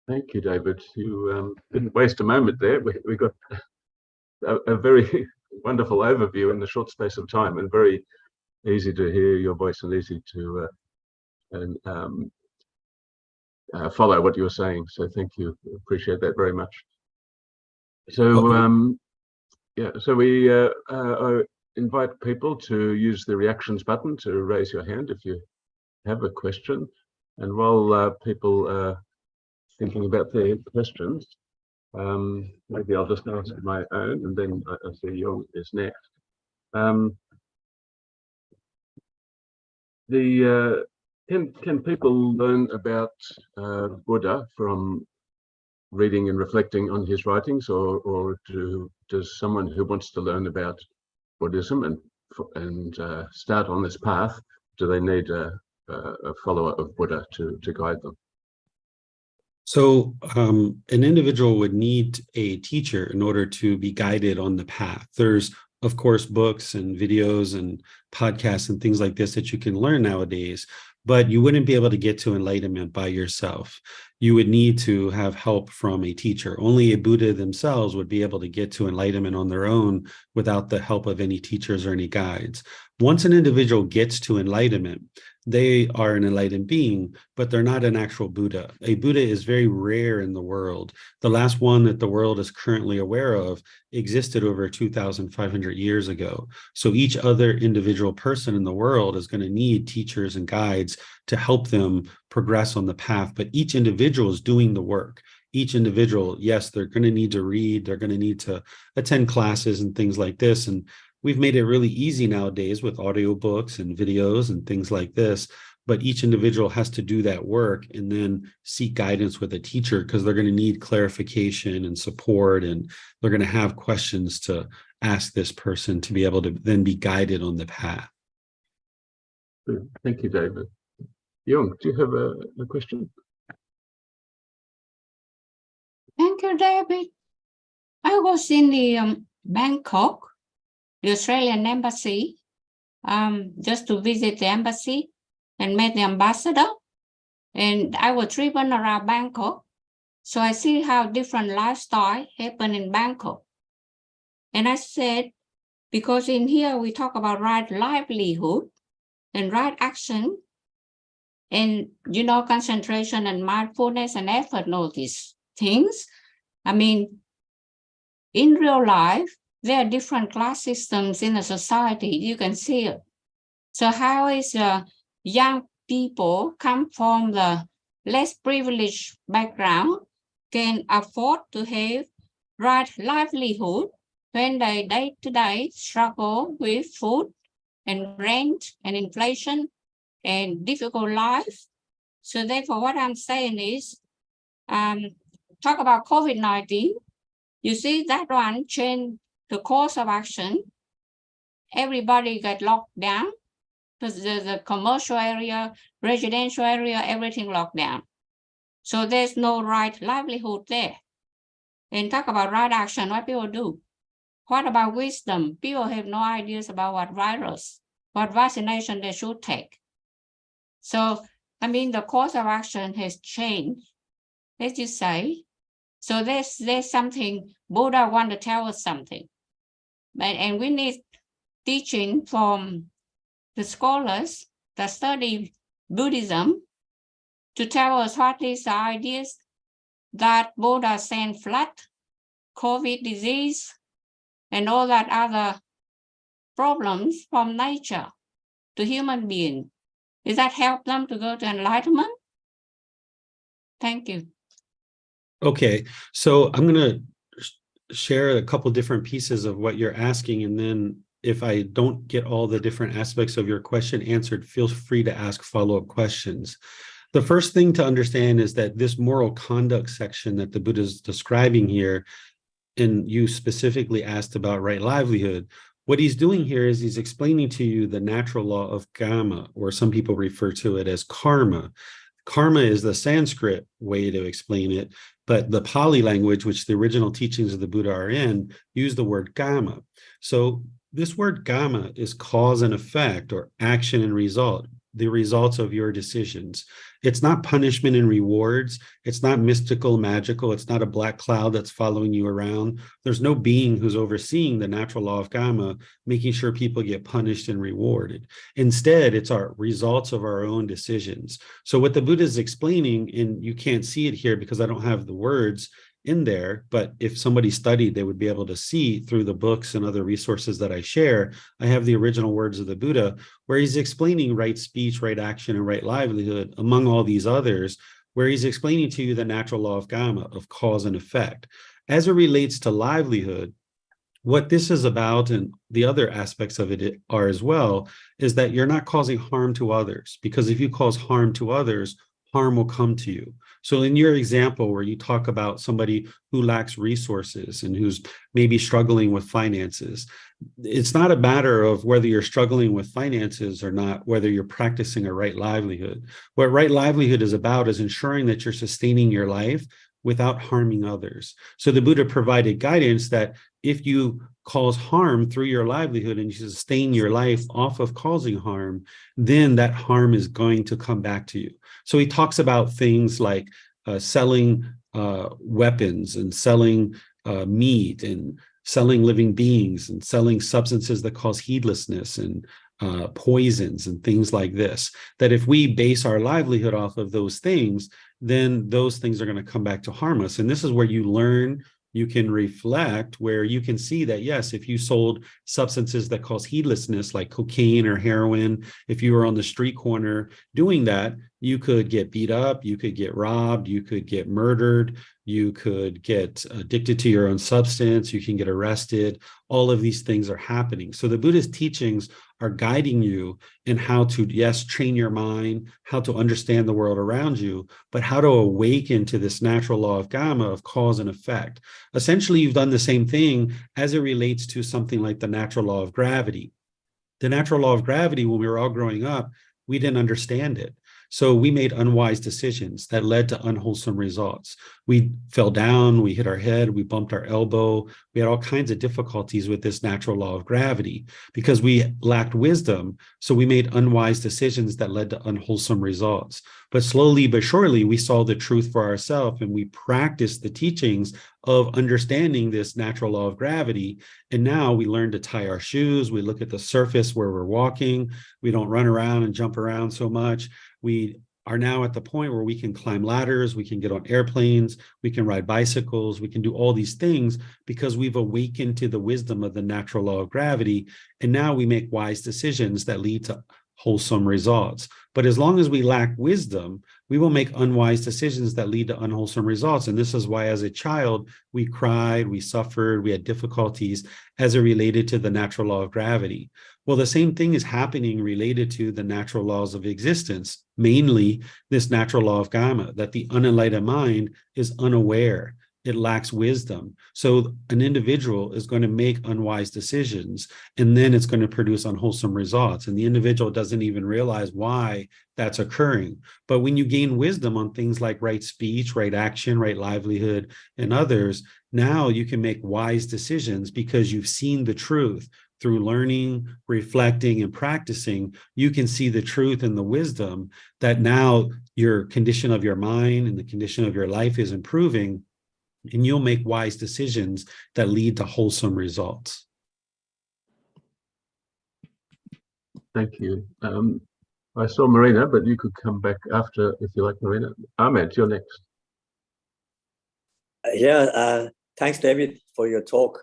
Thank you, David. You didn't waste a moment there. We got a very wonderful overview in the short space of time, and very easy to hear your voice and easy to follow what you were saying. So thank you. Appreciate that very much. So so we invite people to use the reactions button to raise your hand if you have a question. And while people are thinking about their questions, maybe I'll just ask my own, and then I see yours is next. Can people learn about Buddha from reading and reflecting on his writings, or does someone who wants to learn about Buddhism and start on this path, do they need a follower of Buddha to guide them? So an individual would need a teacher in order to be guided on the path. There's, of course, books and videos and podcasts and things like this that you can learn nowadays, but you wouldn't be able to get to enlightenment by yourself. You would need to have help from a teacher. Only a Buddha themselves would be able to get to enlightenment on their own without the help of any teachers or any guides. Once an individual gets to enlightenment, they are an enlightened being, but they're not an actual Buddha. A Buddha is very rare in the world. The last one that the world is currently aware of existed over 2,500 years ago. So each other individual person in the world is going to need teachers and guides to help them progress on the path, but each individual is doing the work. Each individual, yes, they're going to need to read, they're going to need to attend classes and things like this. And we've made it really easy nowadays with audiobooks and videos and things like this, but each individual has to do that work and then seek guidance with a teacher, because they're going to need clarification and support, and they're going to have questions to ask this person to be able to then be guided on the path. Thank you, David. Young, do you have a question? Thank you, David. I was in the Bangkok, the Australian embassy, just to visit the embassy and met the ambassador. And I was driven around Bangkok. So I see how different lifestyle happen in Bangkok. And I said, because in here we talk about right livelihood and right action and, concentration and mindfulness and effort and all these things. I mean, in real life, there are different class systems in the society. You can see it. So how is young people come from the less privileged background can afford to have right livelihood when they day-to-day struggle with food and rent and inflation and difficult life? So therefore, what I'm saying is, talk about COVID-19. You see that one change the course of action. Everybody got locked down because the commercial area, residential area, everything locked down. So there's no right livelihood there. And talk about right action, what people do. What about wisdom? People have no ideas about what virus, what vaccination they should take. So, I mean, the course of action has changed, as you say. So there's something, Buddha want to tell us something. And we need teaching from the scholars that study Buddhism to tell us what is the ideas that Buddha sent flood, COVID disease, and all that other problems from nature to human being. Does that help them to go to enlightenment? Thank you. Okay, so I'm going to share a couple different pieces of what you're asking, and then if I don't get all the different aspects of your question answered, feel free to ask follow-up questions. The first thing to understand is that this moral conduct section that the Buddha is describing here, and you specifically asked about right livelihood, what he's doing here is he's explaining to you the natural law of karma, or some people refer to it as karma. Karma is the Sanskrit way to explain it, but the Pali language, which the original teachings of the Buddha are in, use the word karma. So this word karma is cause and effect, or action and result, the results of your decisions. It's not punishment and rewards. It's not mystical, magical. It's not a black cloud that's following you around. There's no being who's overseeing the natural law of karma, making sure people get punished and rewarded. Instead, it's our results of our own decisions. So what the Buddha is explaining, and you can't see it here because I don't have the words, in there, but if somebody studied, they would be able to see through the books and other resources that I share. I have the original words of the Buddha, where he's explaining right speech, right action, and right livelihood, among all these others, where he's explaining to you the natural law of karma, of cause and effect. As it relates to livelihood, what this is about, and the other aspects of it are as well, is that you're not causing harm to others, because if you cause harm to others, harm will come to you. So in your example where you talk about somebody who lacks resources and who's maybe struggling with finances, it's not a matter of whether you're struggling with finances or not, whether you're practicing a right livelihood. What right livelihood is about is ensuring that you're sustaining your life without harming others. So the Buddha provided guidance that if you cause harm through your livelihood and you sustain your life off of causing harm, then that harm is going to come back to you. So he talks about things like selling weapons and selling meat and selling living beings and selling substances that cause heedlessness and poisons and things like this, that if we base our livelihood off of those things, then those things are going to come back to harm us. And this is where you learn, you can reflect, where you can see that, yes, if you sold substances that cause heedlessness, like cocaine or heroin, if you were on the street corner doing that, you could get beat up, you could get robbed, you could get murdered, you could get addicted to your own substance, you can get arrested. All of these things are happening. So the Buddhist teachings are guiding you in how to, yes, train your mind, how to understand the world around you, but how to awaken to this natural law of karma, of cause and effect. Essentially, you've done the same thing as it relates to something like the natural law of gravity. The natural law of gravity, when we were all growing up, we didn't understand it. So we made unwise decisions that led to unwholesome results. We fell down, we hit our head, we bumped our elbow. We had all kinds of difficulties with this natural law of gravity because we lacked wisdom. So we made unwise decisions that led to unwholesome results. But slowly but surely, we saw the truth for ourselves and we practiced the teachings of understanding this natural law of gravity. And now we learn to tie our shoes. We look at the surface where we're walking. We don't run around and jump around so much. We are now at the point where we can climb ladders, we can get on airplanes, we can ride bicycles, we can do all these things because we've awakened to the wisdom of the natural law of gravity. And now we make wise decisions that lead to wholesome results. But as long as we lack wisdom, we will make unwise decisions that lead to unwholesome results. And this is why, as a child, we cried, we suffered, we had difficulties as it related to the natural law of gravity. Well, the same thing is happening related to the natural laws of existence, mainly this natural law of karma, that the unenlightened mind is unaware. It lacks wisdom. So an individual is going to make unwise decisions, and then it's going to produce unwholesome results. And the individual doesn't even realize why that's occurring. But when you gain wisdom on things like right speech, right action, right livelihood, and others, now you can make wise decisions because you've seen the truth. Through learning, reflecting, and practicing, you can see the truth and the wisdom that now your condition of your mind and the condition of your life is improving, and you'll make wise decisions that lead to wholesome results. Thank you. I saw Marina, but you could come back after if you like, Marina. Ahmed, you're next. Thanks, David, for your talk.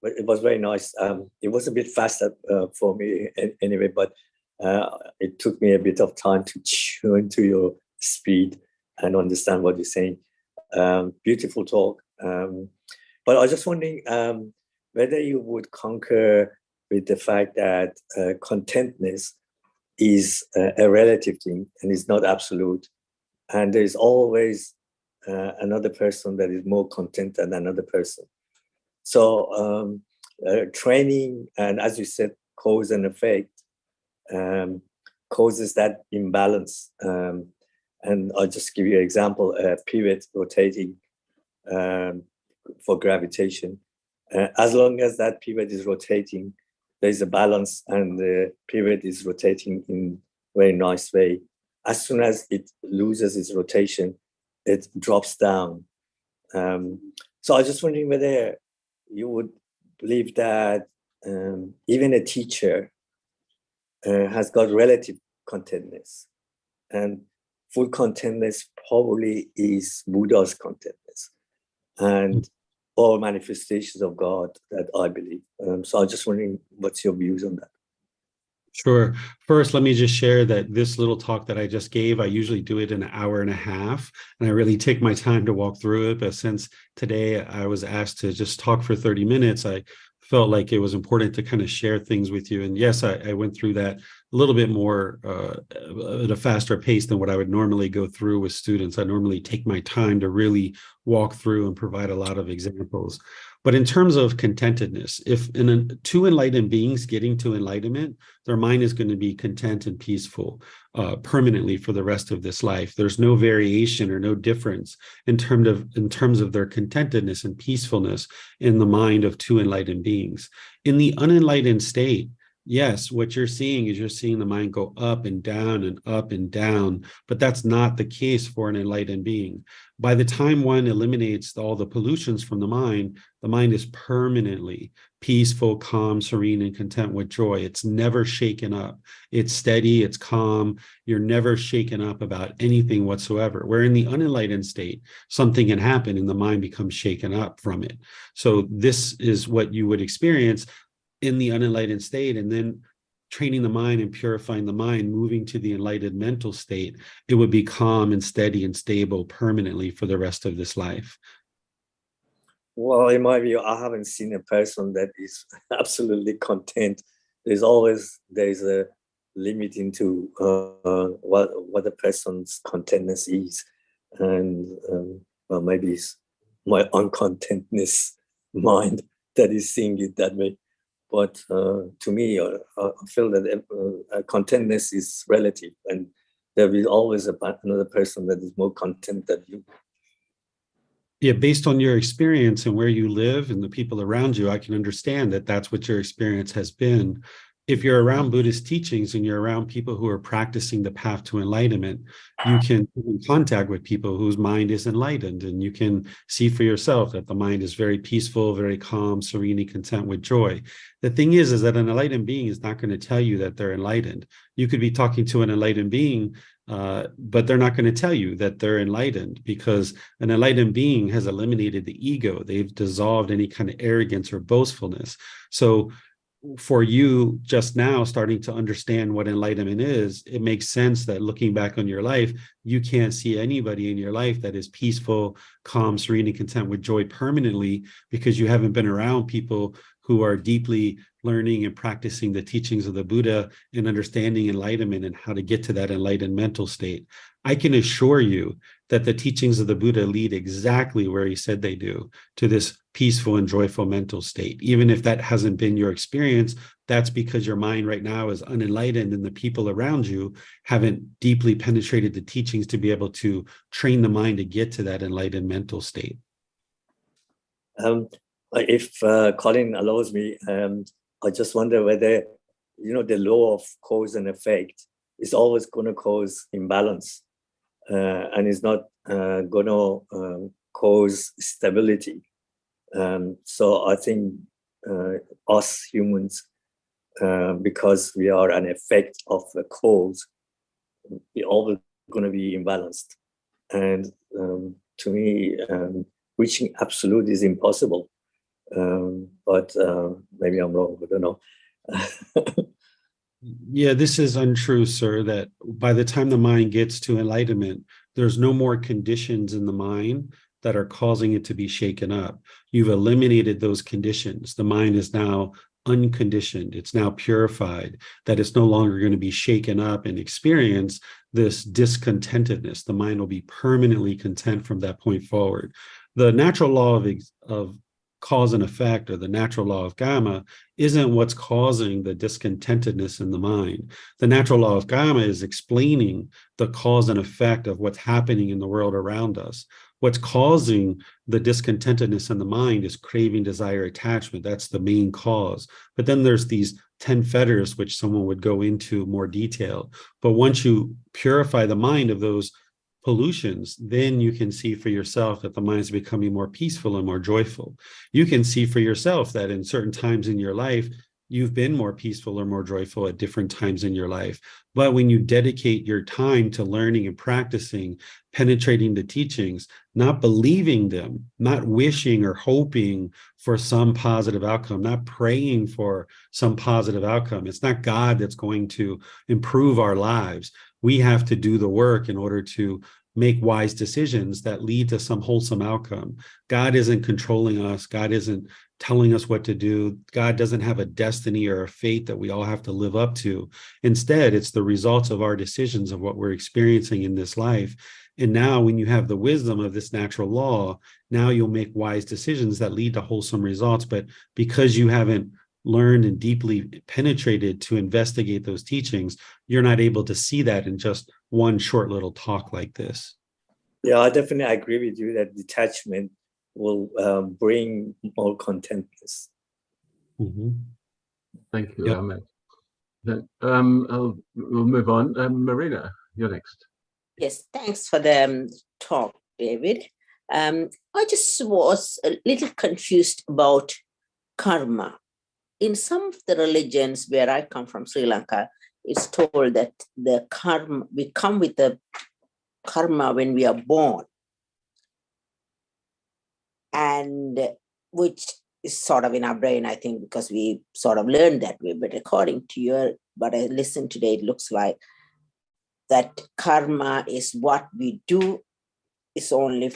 But it was very nice. It was a bit faster for me anyway, but it took me a bit of time to tune to your speed and understand what you're saying. Beautiful talk. But I was just wondering whether you would concur with the fact that contentness is a relative thing and is not absolute. And there's always another person that is more content than another person. So training, and as you said, cause and effect causes that imbalance. And I'll just give you an example, a pivot rotating for gravitation. As long as that pivot is rotating, there's a balance and the pivot is rotating in a very nice way. As soon as it loses its rotation, it drops down. So I was just wondering whether you would believe that even a teacher has got relative contentness, and full contentness probably is Buddha's contentness. and all manifestations of God that I believe. So I'm just wondering, what's your views on that? Sure. First, let me just share that this little talk that I just gave, I usually do it in an hour and a half, and I really take my time to walk through it. But since today I was asked to just talk for 30 minutes, I felt like it was important to kind of share things with you. And yes, I went through that a little bit more at a faster pace than what I would normally go through with students. I normally take my time to really walk through and provide a lot of examples. But in terms of contentedness, if two enlightened beings getting to enlightenment, their mind is going to be content and peaceful permanently for the rest of this life. There's no variation or no difference in terms of their contentedness and peacefulness in the mind of two enlightened beings. In the unenlightened state, yes, what you're seeing is you're seeing the mind go up and down, but that's not the case for an enlightened being. By the time one eliminates all the pollutions from the mind is permanently peaceful, calm, serene, and content with joy. It's never shaken up. It's steady, it's calm. You're never shaken up about anything whatsoever. Where in the unenlightened state, something can happen and the mind becomes shaken up from it. So this is what you would experience in the unenlightened state, and then training the mind and purifying the mind, moving to the enlightened mental state, it would be calm and steady and stable permanently for the rest of this life. Well, in my view, I haven't seen a person that is absolutely content. There's a limit into what a person's contentness is, and well, maybe it's my uncontentness mind that is seeing it that way. But to me, I feel that contentness is relative, and there is always another person that is more content than you. Yeah, based on your experience and where you live and the people around you, I can understand that that's what your experience has been. If you're around Buddhist teachings and you're around people who are practicing the path to enlightenment, you can be in contact with people whose mind is enlightened, and you can see for yourself that the mind is very peaceful, very calm, serenely content with joy. The thing is that an enlightened being is not going to tell you that they're enlightened. You could be talking to an enlightened being, but they're not going to tell you that they're enlightened, because an enlightened being has eliminated the ego. They've dissolved any kind of arrogance or boastfulness. So for you just now starting to understand what enlightenment is, it makes sense that looking back on your life, you can't see anybody in your life that is peaceful, calm, serene, and content with joy permanently, because you haven't been around people who are deeply learning and practicing the teachings of the Buddha and understanding enlightenment and how to get to that enlightened mental state. I can assure you that the teachings of the Buddha lead exactly where he said they do, to this peaceful and joyful mental state. Even if that hasn't been your experience, that's because your mind right now is unenlightened and the people around you haven't deeply penetrated the teachings to be able to train the mind to get to that enlightened mental state. If Colin allows me, I just wonder whether, the law of cause and effect is always going to cause imbalance, and is not going to cause stability. So I think us humans, because we are an effect of a cause, we're always going to be imbalanced. And to me, reaching absolute is impossible. But maybe I'm wrong, I don't know. Yeah, this is untrue, sir, that by the time the mind gets to enlightenment, there's no more conditions in the mind that are causing it to be shaken up. You've eliminated those conditions. The mind is now unconditioned. It's now purified, that it's no longer going to be shaken up and experience this discontentedness. The mind will be permanently content from that point forward. The natural law of cause and effect, or the natural law of karma, isn't what's causing the discontentedness in the mind. The natural law of karma is explaining the cause and effect of what's happening in the world around us. What's causing the discontentedness in the mind is craving, desire, attachment. That's the main cause. But then there's these 10 fetters, which someone would go into more detail. But once you purify the mind of those pollutions, then you can see for yourself that the mind is becoming more peaceful and more joyful. You can see for yourself that in certain times in your life, you've been more peaceful or more joyful at different times in your life. But when you dedicate your time to learning and practicing, penetrating the teachings, not believing them, not wishing or hoping for some positive outcome, not praying for some positive outcome. It's not God that's going to improve our lives. We have to do the work in order to make wise decisions that lead to some wholesome outcome. God isn't controlling us. God isn't telling us what to do. God doesn't have a destiny or a fate that we all have to live up to. Instead, it's the results of our decisions of what we're experiencing in this life. And now when you have the wisdom of this natural law, now you'll make wise decisions that lead to wholesome results. But because you haven't learned and deeply penetrated to investigate those teachings, you're not able to see that in just one short little talk like this. Yeah, I definitely agree with you that detachment will bring more contentness. Mm-hmm. Thank you, Yep. Ahmed. We'll move on. Marina, you're next. Yes, thanks for the talk, David. I just was a little confused about karma. In some of the religions where I come from, Sri Lanka, it's told that the karma, we come with the karma when we are born, and which is sort of in our brain, I think, because we sort of learned that way. But according to what I listened today, it looks like that karma is what we do is only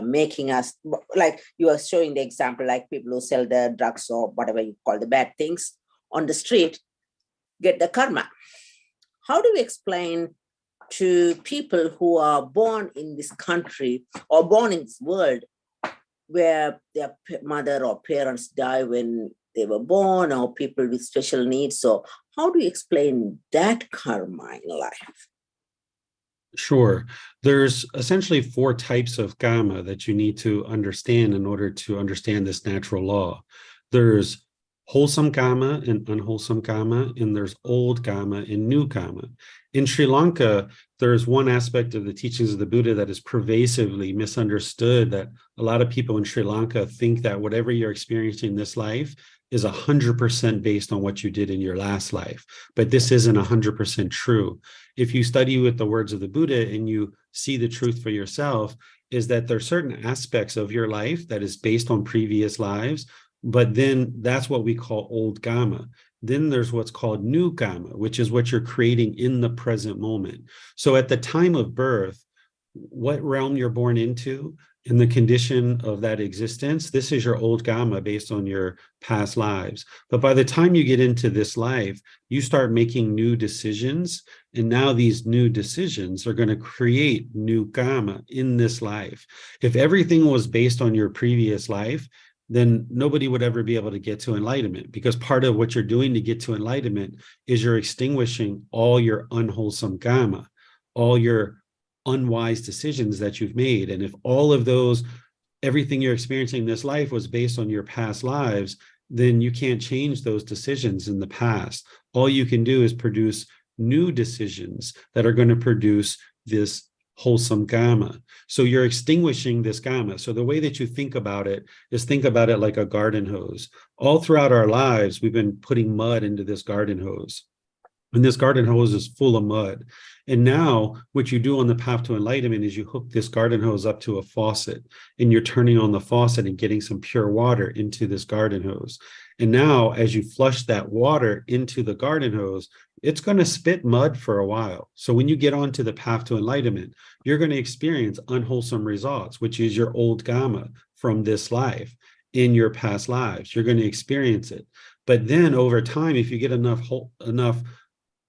making us, like you are showing the example, like people who sell the drugs or whatever you call the bad things on the street, get the karma. How do we explain to people who are born in this country or born in this world where their mother or parents die when they were born, or people with special needs? So how do you explain that karma in life? Sure. There's essentially 4 types of karma that you need to understand in order to understand this natural law. There's wholesome karma and unwholesome karma, and there's old karma and new karma. In Sri Lanka, there's one aspect of the teachings of the Buddha that is pervasively misunderstood, that a lot of people in Sri Lanka think that whatever you're experiencing in this life is 100% based on what you did in your last life. But this isn't 100% true. If you study with the words of the Buddha and you see the truth for yourself, is that there are certain aspects of your life that is based on previous lives, but then that's what we call old karma. Then there's what's called new karma, which is what you're creating in the present moment. So at the time of birth, what realm you're born into, in the condition of that existence, this is your old karma based on your past lives. But by the time you get into this life, you start making new decisions. And now these new decisions are going to create new karma in this life. If everything was based on your previous life, then nobody would ever be able to get to enlightenment, because part of what you're doing to get to enlightenment is you're extinguishing all your unwholesome karma, all your unwise decisions that you've made. And if all of those, everything you're experiencing in this life was based on your past lives, then you can't change those decisions in the past. All you can do is produce new decisions that are going to produce this wholesome karma. So you're extinguishing this karma. So the way that you think about it is think about it like a garden hose. All throughout our lives, we've been putting mud into this garden hose. And this garden hose is full of mud. And now what you do on the path to enlightenment is you hook this garden hose up to a faucet, and you're turning on the faucet and getting some pure water into this garden hose. And now as you flush that water into the garden hose, it's going to spit mud for a while. So when you get onto the path to enlightenment, you're going to experience unwholesome results, which is your old karma from this life in your past lives. You're going to experience it. But then over time, if you get enough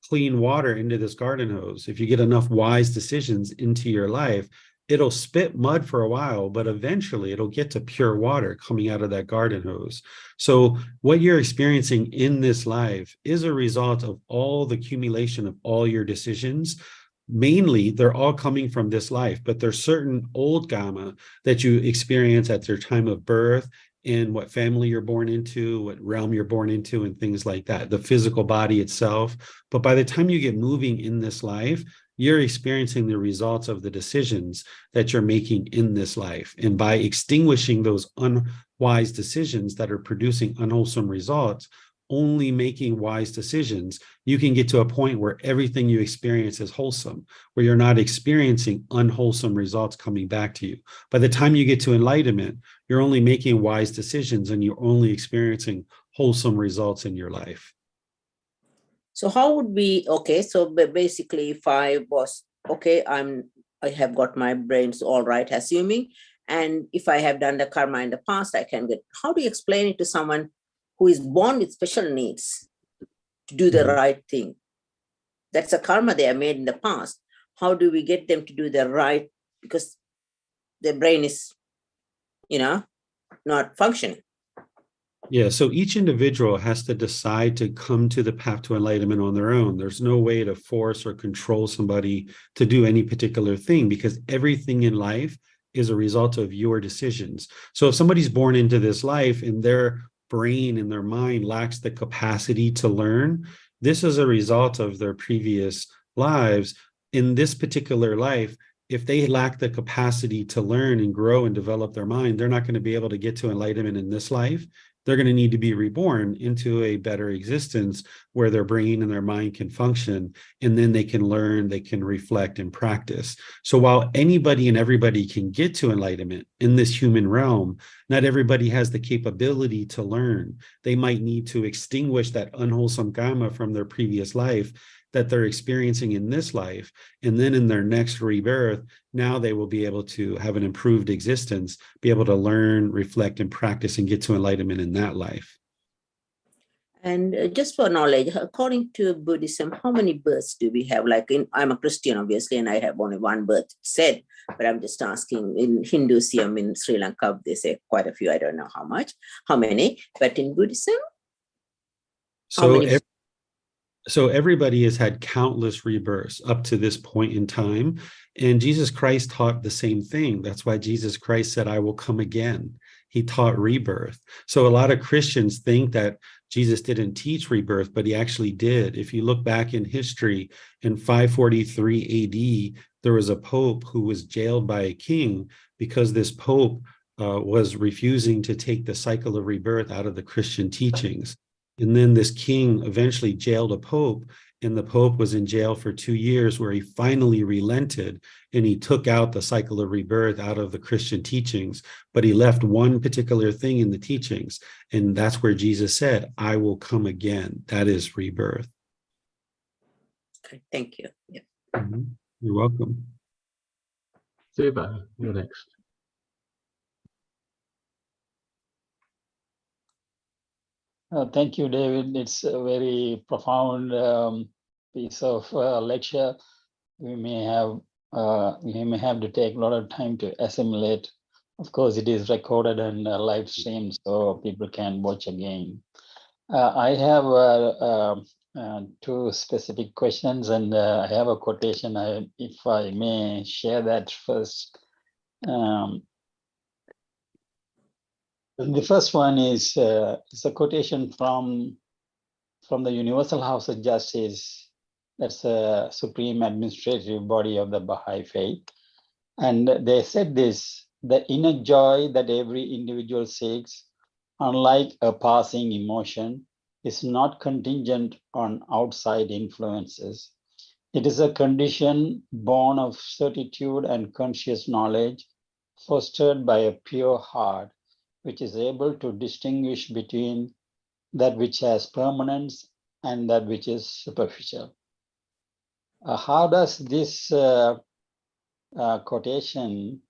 clean water into this garden hose, if you get enough wise decisions into your life, it'll spit mud for a while, but eventually it'll get to pure water coming out of that garden hose. So what you're experiencing in this life is a result of all the accumulation of all your decisions. Mainly, they're all coming from this life, but there's certain old karma that you experience at your time of birth, in what family you're born into, what realm you're born into, and things like that, the physical body itself. But by the time you get moving in this life, you're experiencing the results of the decisions that you're making in this life. And by extinguishing those unwise decisions that are producing unwholesome results, only making wise decisions, you can get to a point where everything you experience is wholesome, where you're not experiencing unwholesome results coming back to you. By the time you get to enlightenment, you're only making wise decisions and you're only experiencing wholesome results in your life. So how would we, okay, so basically if I was, okay, I have got my brains all right, assuming, and if I have done the karma in the past, I can get, how do you explain it to someone who is born with special needs to do the right thing? That's a karma they have made in the past. How do we get them to do the right, because their brain is, not functioning? Yeah, so each individual has to decide to come to the path to enlightenment on their own. There's no way to force or control somebody to do any particular thing, because everything in life is a result of your decisions. So if somebody's born into this life and their brain and their mind lacks the capacity to learn, this is a result of their previous lives. In this particular life, if they lack the capacity to learn and grow and develop their mind, they're not going to be able to get to enlightenment in this life. They're going to need to be reborn into a better existence where their brain and their mind can function, and then they can learn, they can reflect and practice. So while anybody and everybody can get to enlightenment in this human realm, not everybody has the capability to learn. They might need to extinguish that unwholesome karma from their previous life that they're experiencing in this life, and then in their next rebirth, now they will be able to have an improved existence, be able to learn, reflect, and practice and get to enlightenment in that life. And just for knowledge, according to Buddhism, how many births do we have? Like I'm a Christian, obviously, and I have only one birth said, but I'm just asking. In Hinduism, in Sri Lanka, they say quite a few. I don't know how many, but in Buddhism, So everybody has had countless rebirths up to this point in time. And Jesus Christ taught the same thing. That's why Jesus Christ said, I will come again. He taught rebirth. So a lot of Christians think that Jesus didn't teach rebirth, but he actually did. If you look back in history, in 543 AD, there was a pope who was jailed by a king because this pope was refusing to take the cycle of rebirth out of the Christian teachings. And then this king eventually jailed a pope, and the pope was in jail for 2 years, where he finally relented and he took out the cycle of rebirth out of the Christian teachings, but he left one particular thing in the teachings. And that's where Jesus said, I will come again. That is rebirth. Okay, thank you. Yeah. You're welcome. Siva, you're next. Thank you, David. It's a very profound piece of lecture. We may have to take a lot of time to assimilate. Of course, it is recorded and live streamed, so people can watch again. I have two specific questions, and I have a quotation. If I may share that first. The first one is it's a quotation from the Universal House of Justice. That's a supreme administrative body of the Baha'i faith. And they said this: the inner joy that every individual seeks, unlike a passing emotion, is not contingent on outside influences. It is a condition born of certitude and conscious knowledge, fostered by a pure heart, which is able to distinguish between that which has permanence and that which is superficial. How does this quotation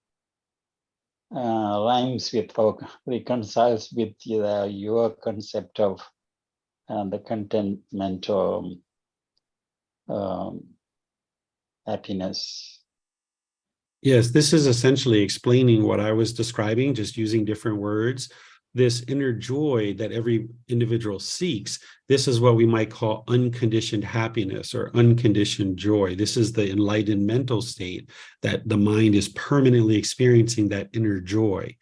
rhymes with or reconciles with your concept of the contentment or happiness? Yes, this is essentially explaining what I was describing, just using different words. This inner joy that every individual seeks, this is what we might call unconditioned happiness or unconditioned joy. This is the enlightened mental state that the mind is permanently experiencing that inner joy.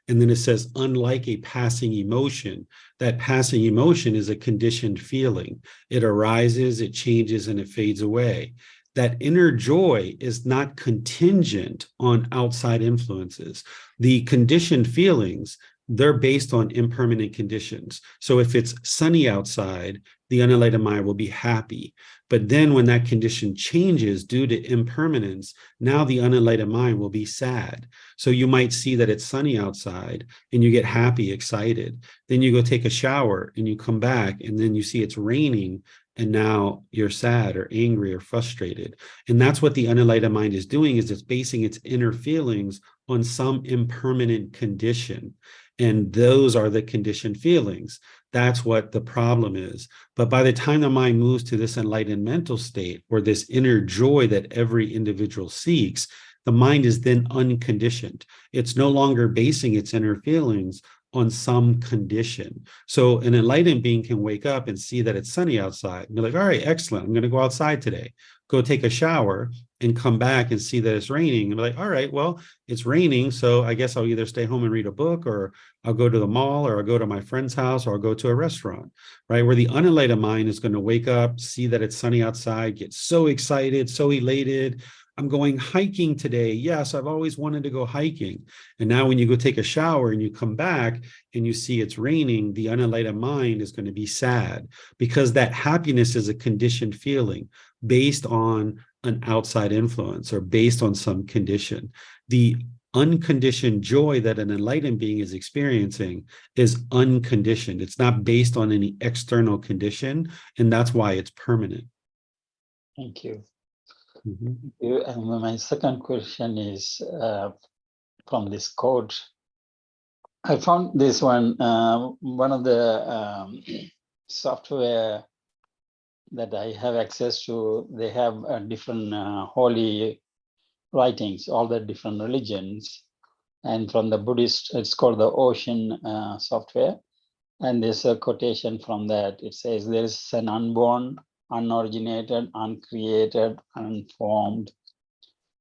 And then it says, unlike a passing emotion, that passing emotion is a conditioned feeling. It arises, it changes, and it fades away. That inner joy is not contingent on outside influences. The conditioned feelings, they're based on impermanent conditions. So if it's sunny outside, the unenlightened mind will be happy. But then when that condition changes due to impermanence, now the unenlightened mind will be sad. So you might see that it's sunny outside and you get happy, excited. Then you go take a shower and you come back and then you see it's raining and now you're sad or angry or frustrated. And that's what the unenlightened mind is doing, is it's basing its inner feelings on some impermanent condition. And those are the conditioned feelings. That's what the problem is. But by the time the mind moves to this enlightened mental state, or this inner joy that every individual seeks, the mind is then unconditioned. It's no longer basing its inner feelings on some condition. So an enlightened being can wake up and see that it's sunny outside and be like, all right, excellent, I'm going to go outside today, go take a shower, and come back and see that it's raining and be like, all right, well, it's raining, so I guess I'll either stay home and read a book, or I'll go to the mall, or I'll go to my friend's house, or I'll go to a restaurant, right? Where the unenlightened mind is going to wake up, see that it's sunny outside, get so excited, so elated. I'm going hiking today. Yes, I've always wanted to go hiking. And now when you go take a shower and you come back and you see it's raining, the unenlightened mind is going to be sad, because that happiness is a conditioned feeling based on an outside influence or based on some condition. The unconditioned joy that an enlightened being is experiencing is unconditioned. It's not based on any external condition, and that's why it's permanent. Thank you. Mm-hmm. And my second question is from this quote. I found this one of the software that I have access to. They have different holy writings, all the different religions. And from the Buddhist, it's called the Ocean software. And there's a quotation from that. It says, there is an unborn, unoriginated, uncreated, unformed.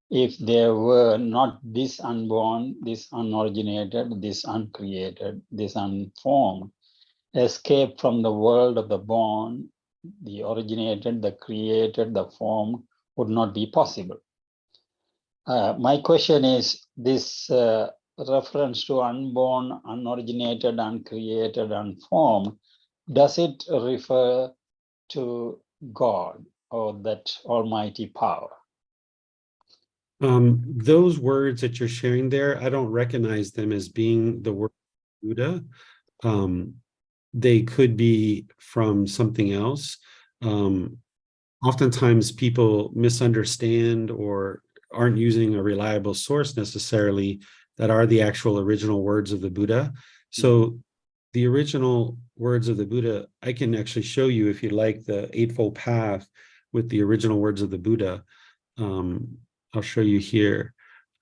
If there were not this unborn, this unoriginated, this uncreated, this unformed, escape from the world of the born, the originated, the created, the formed would not be possible. My question is, this reference to unborn, unoriginated, uncreated, unformed, does it refer to God or that almighty power? Those words that you're sharing there, I don't recognize them as being the word Buddha. They could be from something else. Oftentimes people misunderstand or aren't using a reliable source necessarily that are the actual original words of the Buddha. So the original words of the Buddha, I can actually show you, if you like, the Eightfold Path with the original words of the Buddha. I'll show you here.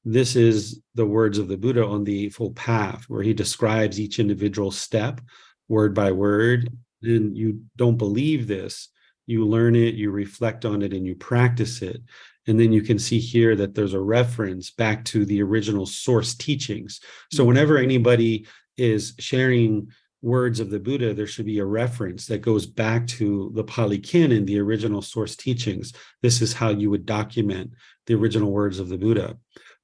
This is the words of the Buddha on the Eightfold Path, where he describes each individual step word by word. And you don't believe this, you learn it, you reflect on it, and you practice it. And then you can see here that there's a reference back to the original source teachings. So whenever anybody is sharing words of the Buddha, there should be a reference that goes back to the Pali Canon, the original source teachings. This is how you would document the original words of the Buddha.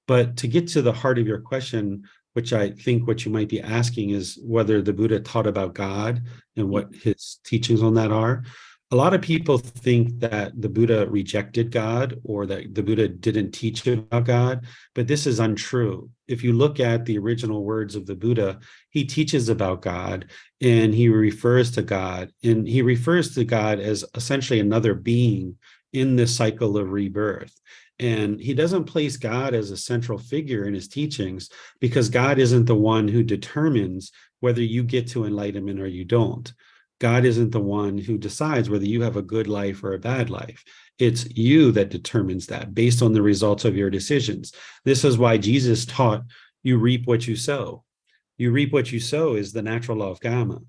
But to get to the heart of your question, which I think what you might be asking is whether the Buddha taught about God and what his teachings on that are. A lot of people think that the Buddha rejected God or that the Buddha didn't teach about God, but this is untrue. If you look at the original words of the Buddha, he teaches about God and he refers to God, and he refers to God as essentially another being in the cycle of rebirth. And he doesn't place God as a central figure in his teachings because God isn't the one who determines whether you get to enlightenment or you don't. God isn't the one who decides whether you have a good life or a bad life. It's you that determines that based on the results of your decisions. This is why Jesus taught you reap what you sow. You reap what you sow is the natural law of karma.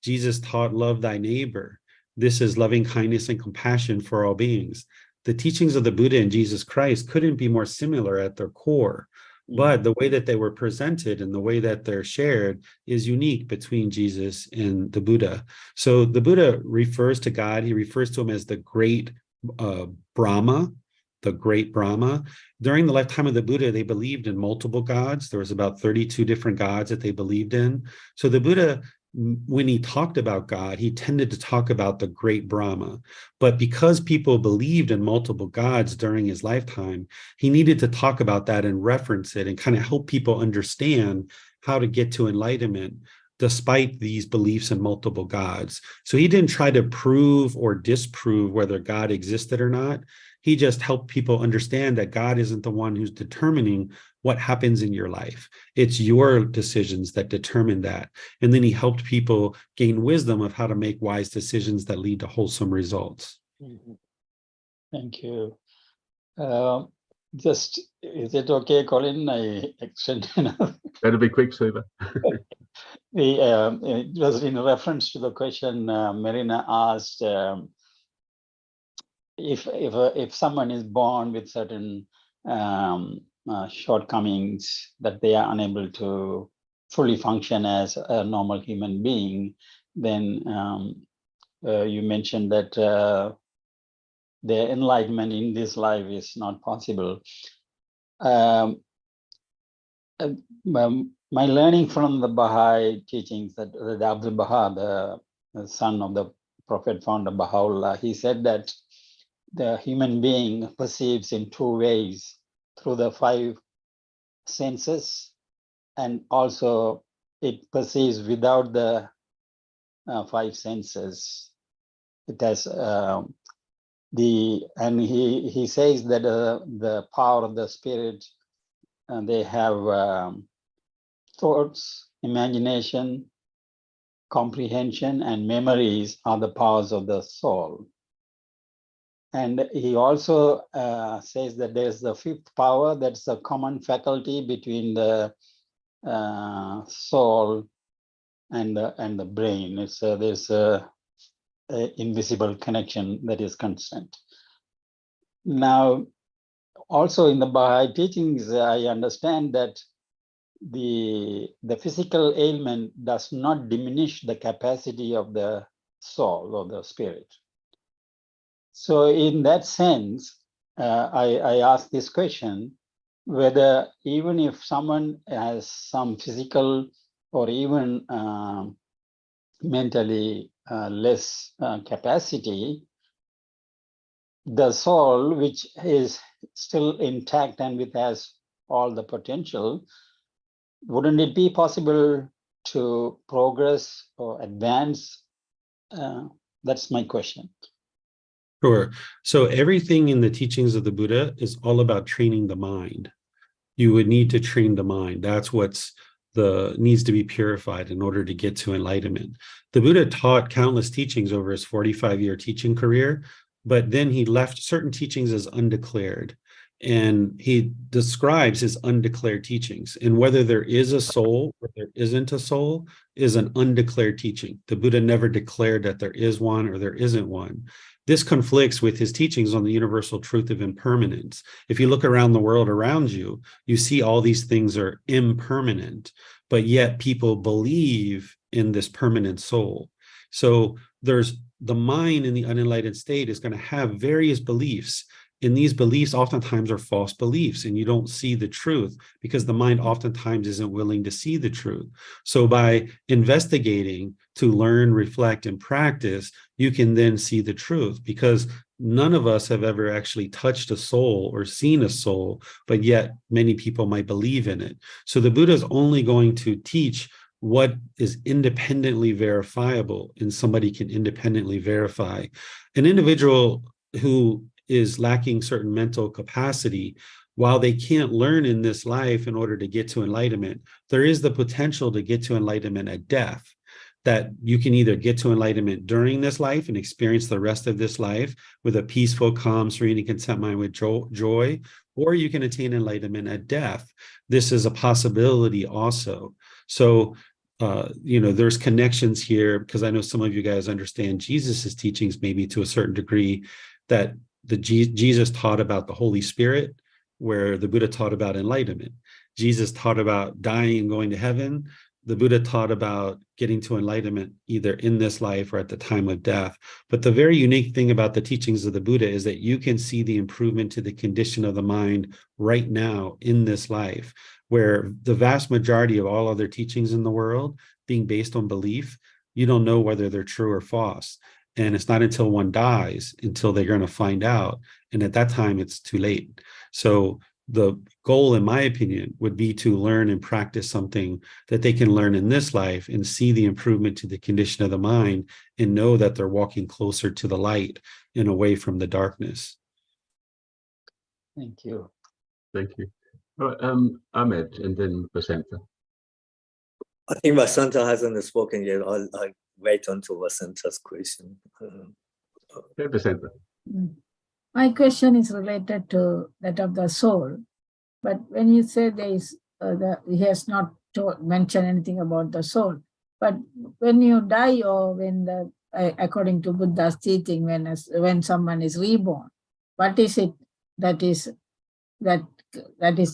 Jesus taught love thy neighbor. This is loving kindness and compassion for all beings. The teachings of the Buddha and Jesus Christ couldn't be more similar at their core. But the way that they were presented and the way that they're shared is unique between Jesus and the Buddha. So the Buddha refers to God, he refers to him as the great Brahma, the great Brahma. During the lifetime of the Buddha, they believed in multiple gods. There was about 32 different gods that they believed in. So the Buddha, when he talked about God, he tended to talk about the great Brahma. But because people believed in multiple gods during his lifetime, he needed to talk about that and reference it and kind of help people understand how to get to enlightenment despite these beliefs in multiple gods. So he didn't try to prove or disprove whether God existed or not. He just helped people understand that God isn't the one who's determining what happens in your life. It's your decisions that determine that. And then he helped people gain wisdom of how to make wise decisions that lead to wholesome results. Thank you. Just, is it okay, Colin? I extend enough. Better be quick, Siva. It was in reference to the question Marina asked, if someone is born with certain shortcomings that they are unable to fully function as a normal human being, then you mentioned that their enlightenment in this life is not possible. My learning from the Baha'i teachings, that Abdul Baha, the son of the Prophet founder Baha'u'llah, he said that the human being perceives in two ways, through the five senses, and also it perceives without the five senses. It has and he says that the power of the spirit, they have thoughts, imagination, comprehension, and memories are the powers of the soul. And he also says that there's the fifth power, that's a common faculty between the soul and the brain. It's there's a invisible connection that is constant. Now, also in the Baha'i teachings, I understand that the physical ailment does not diminish the capacity of the soul or the spirit. So in that sense, I ask this question, whether even if someone has some physical or even mentally less capacity, the soul, which is still intact and which has all the potential, wouldn't it be possible to progress or advance? That's my question. Sure. So everything in the teachings of the Buddha is all about training the mind. You would need to train the mind. That's what's needs to be purified in order to get to enlightenment. The Buddha taught countless teachings over his 45-year teaching career, but then he left certain teachings as undeclared. And he describes his undeclared teachings. And whether there is a soul or there isn't a soul is an undeclared teaching. The Buddha never declared that there is one or there isn't one. This conflicts with his teachings on the universal truth of impermanence. If you look around the world around you, you see all these things are impermanent, but yet people believe in this permanent soul. So there's the mind in the unenlightened state is going to have various beliefs. And these beliefs oftentimes are false beliefs, and you don't see the truth because the mind oftentimes isn't willing to see the truth. So by investigating to learn, reflect, and practice, you can then see the truth, because none of us have ever actually touched a soul or seen a soul, but yet many people might believe in it. So the Buddha is only going to teach what is independently verifiable, and somebody can independently verify. An individual who is lacking certain mental capacity, while they can't learn in this life in order to get to enlightenment, there is the potential to get to enlightenment at death. That you can either get to enlightenment during this life and experience the rest of this life with a peaceful, calm, serene, and content mind with joy, or you can attain enlightenment at death. This is a possibility also. So, there's connections here, because I know some of you guys understand Jesus's teachings maybe to a certain degree, that Jesus taught about the Holy Spirit, where the Buddha taught about enlightenment. Jesus taught about dying and going to heaven. the Buddha taught about getting to enlightenment either in this life or at the time of death. But the very unique thing about the teachings of the Buddha is that you can see the improvement to the condition of the mind right now in this life, where the vast majority of all other teachings in the world being based on belief, you don't know whether they're true or false. And it's not until one dies until they're going to find out. And at that time, it's too late. So the goal, in my opinion, would be to learn and practice something that they can learn in this life and see the improvement to the condition of the mind and know that they're walking closer to the light and away from the darkness. Thank you. Thank you. All right, Ahmed and then Vasanta. I think Vasanta hasn't spoken yet. I'll wait until Vasanta's question. Okay, Vasanta. My question is related to that of the soul. But when you say there is, he has not mentioned anything about the soul. But when you die, or when the, according to Buddha's teaching, when someone is reborn, what is it that is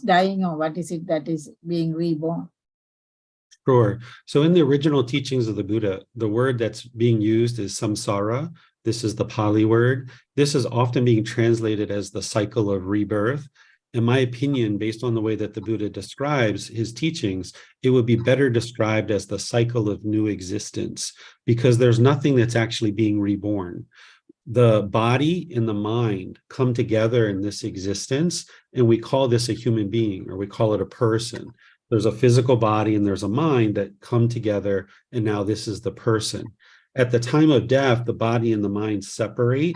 dying, or what is it that is being reborn? Sure. So in the original teachings of the Buddha, the word that's being used is samsara. This is the Pali word. This is often being translated as the cycle of rebirth. In my opinion, based on the way that the Buddha describes his teachings, it would be better described as the cycle of new existence, because there's nothing that's actually being reborn. The body and the mind come together in this existence, and we call this a human being, or we call it a person. There's a physical body and there's a mind that come together, and now this is the person. At the time of death, the body and the mind separate.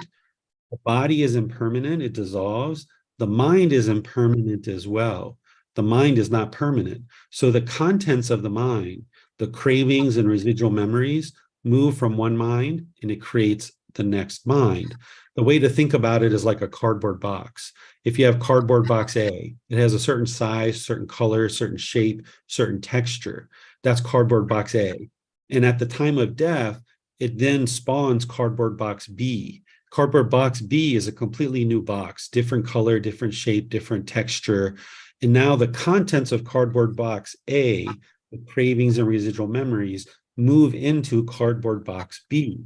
The body is impermanent, it dissolves. The mind is impermanent as well. The mind is not permanent. So the contents of the mind, the cravings and residual memories, move from one mind and it creates the next mind. The way to think about it is like a cardboard box. If you have cardboard box A, it has a certain size, certain color, certain shape, certain texture. That's cardboard box A. And at the time of death, it then spawns cardboard box B. Cardboard box B is a completely new box, different color, different shape, different texture. And now the contents of cardboard box A, the cravings and residual memories, move into cardboard box B.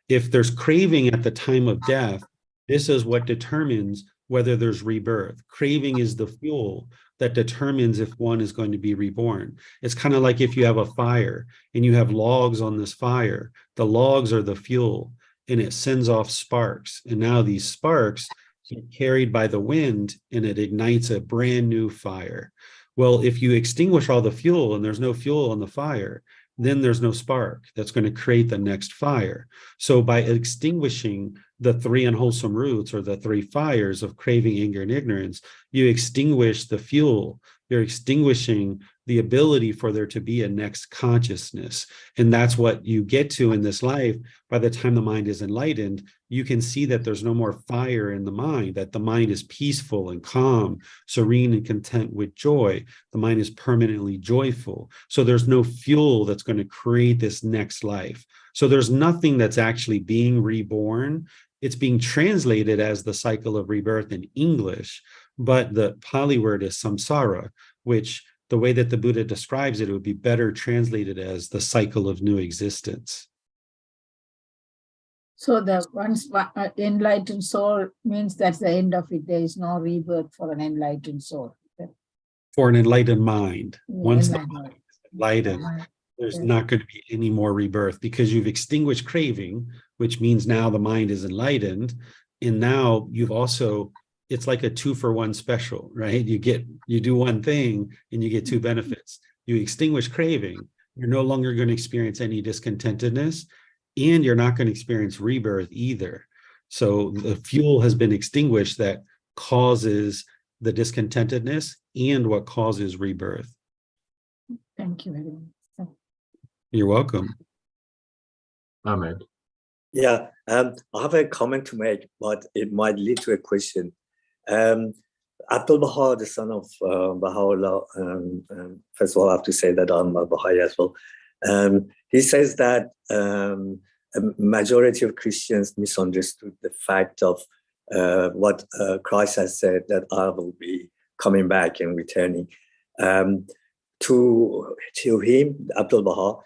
If there's craving at the time of death, this is what determines whether there's rebirth. Craving is the fuel that determines if one is going to be reborn. It's kind of like if you have a fire and you have logs on this fire, the logs are the fuel and it sends off sparks. And now these sparks get carried by the wind and it ignites a brand new fire. Well, if you extinguish all the fuel and there's no fuel on the fire, then there's no spark that's going to create the next fire. So by extinguishing the three unwholesome roots, or the three fires of craving, anger, and ignorance, you extinguish the fuel. You're extinguishing the ability for there to be a next consciousness. And that's what you get to in this life. By the time the mind is enlightened, you can see that there's no more fire in the mind, that the mind is peaceful and calm, serene and content with joy. The mind is permanently joyful. So there's no fuel that's going to create this next life. So there's nothing that's actually being reborn. It's being translated as the cycle of rebirth in English, but the Pali word is samsara, which the way that the Buddha describes it, it would be better translated as the cycle of new existence. So the once enlightened soul means that's the end of it. There is no rebirth for an enlightened soul. For an enlightened mind. Once the Enlightened. mind is enlightened, there's not going to be any more rebirth, because you've extinguished craving, which means now the mind is enlightened. And now you've also, it's like a 2-for-1 special, right? You do one thing and you get two benefits. You extinguish craving, you're no longer going to experience any discontentedness, and you're not going to experience rebirth either. So the fuel has been extinguished that causes the discontentedness and what causes rebirth. Thank you very much. You're welcome. Ahmed. Yeah, I have a comment to make, but it might lead to a question. Abdul Baha, the son of Baha'u'llah, first of all, I have to say that I'm a Baha'i as well. He says that a majority of Christians misunderstood the fact of what Christ has said, that I will be coming back and returning. to him, Abdul Baha,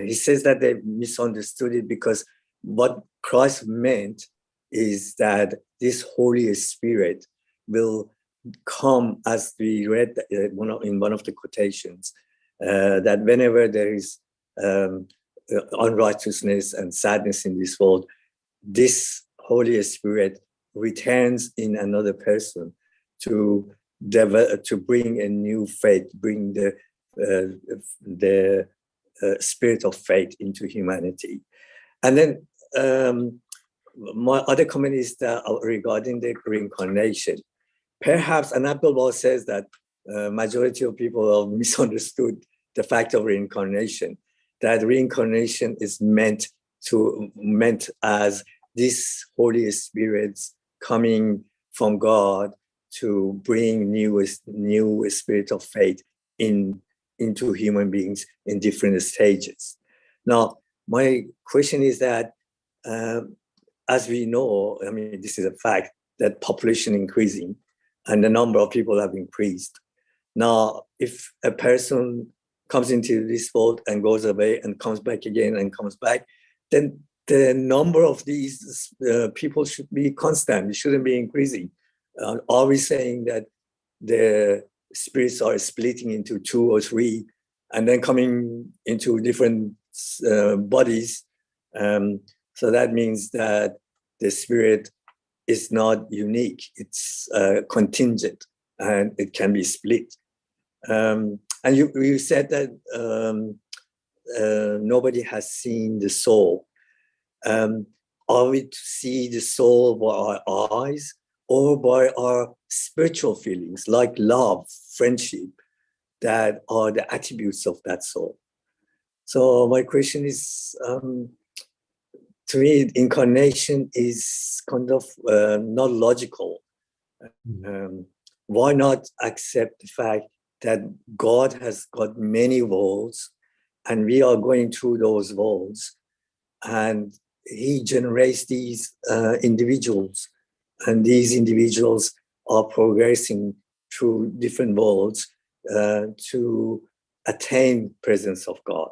he says that they misunderstood it because what Christ meant is that this Holy Spirit will come, as we read in one of the quotations, that whenever there is unrighteousness and sadness in this world, this Holy Spirit returns in another person to bring a new faith, bring the spirit of faith into humanity. And then my other comment is that regarding the reincarnation. Perhaps, and Abdul Baha says that majority of people have misunderstood the fact of reincarnation, that reincarnation is meant as this Holy Spirit coming from God to bring new spirit of faith into human beings in different stages. Now, my question is that, as we know, I mean, this is a fact, that population increasing and the number of people have increased. Now, if a person comes into this world and goes away and comes back again and comes back, then the number of these people should be constant. It shouldn't be increasing. Are we saying that the spirits are splitting into 2 or 3 and then coming into different bodies? So that means that the spirit is not unique. It's contingent and it can be split. And you said that nobody has seen the soul. Are we to see the soul by our eyes or by our spiritual feelings like love, friendship, that are the attributes of that soul? So my question is, to me, incarnation is kind of not logical. Why not accept the fact that God has got many worlds and we are going through those worlds, and he generates these individuals, and these individuals are progressing through different worlds to attain presence of God.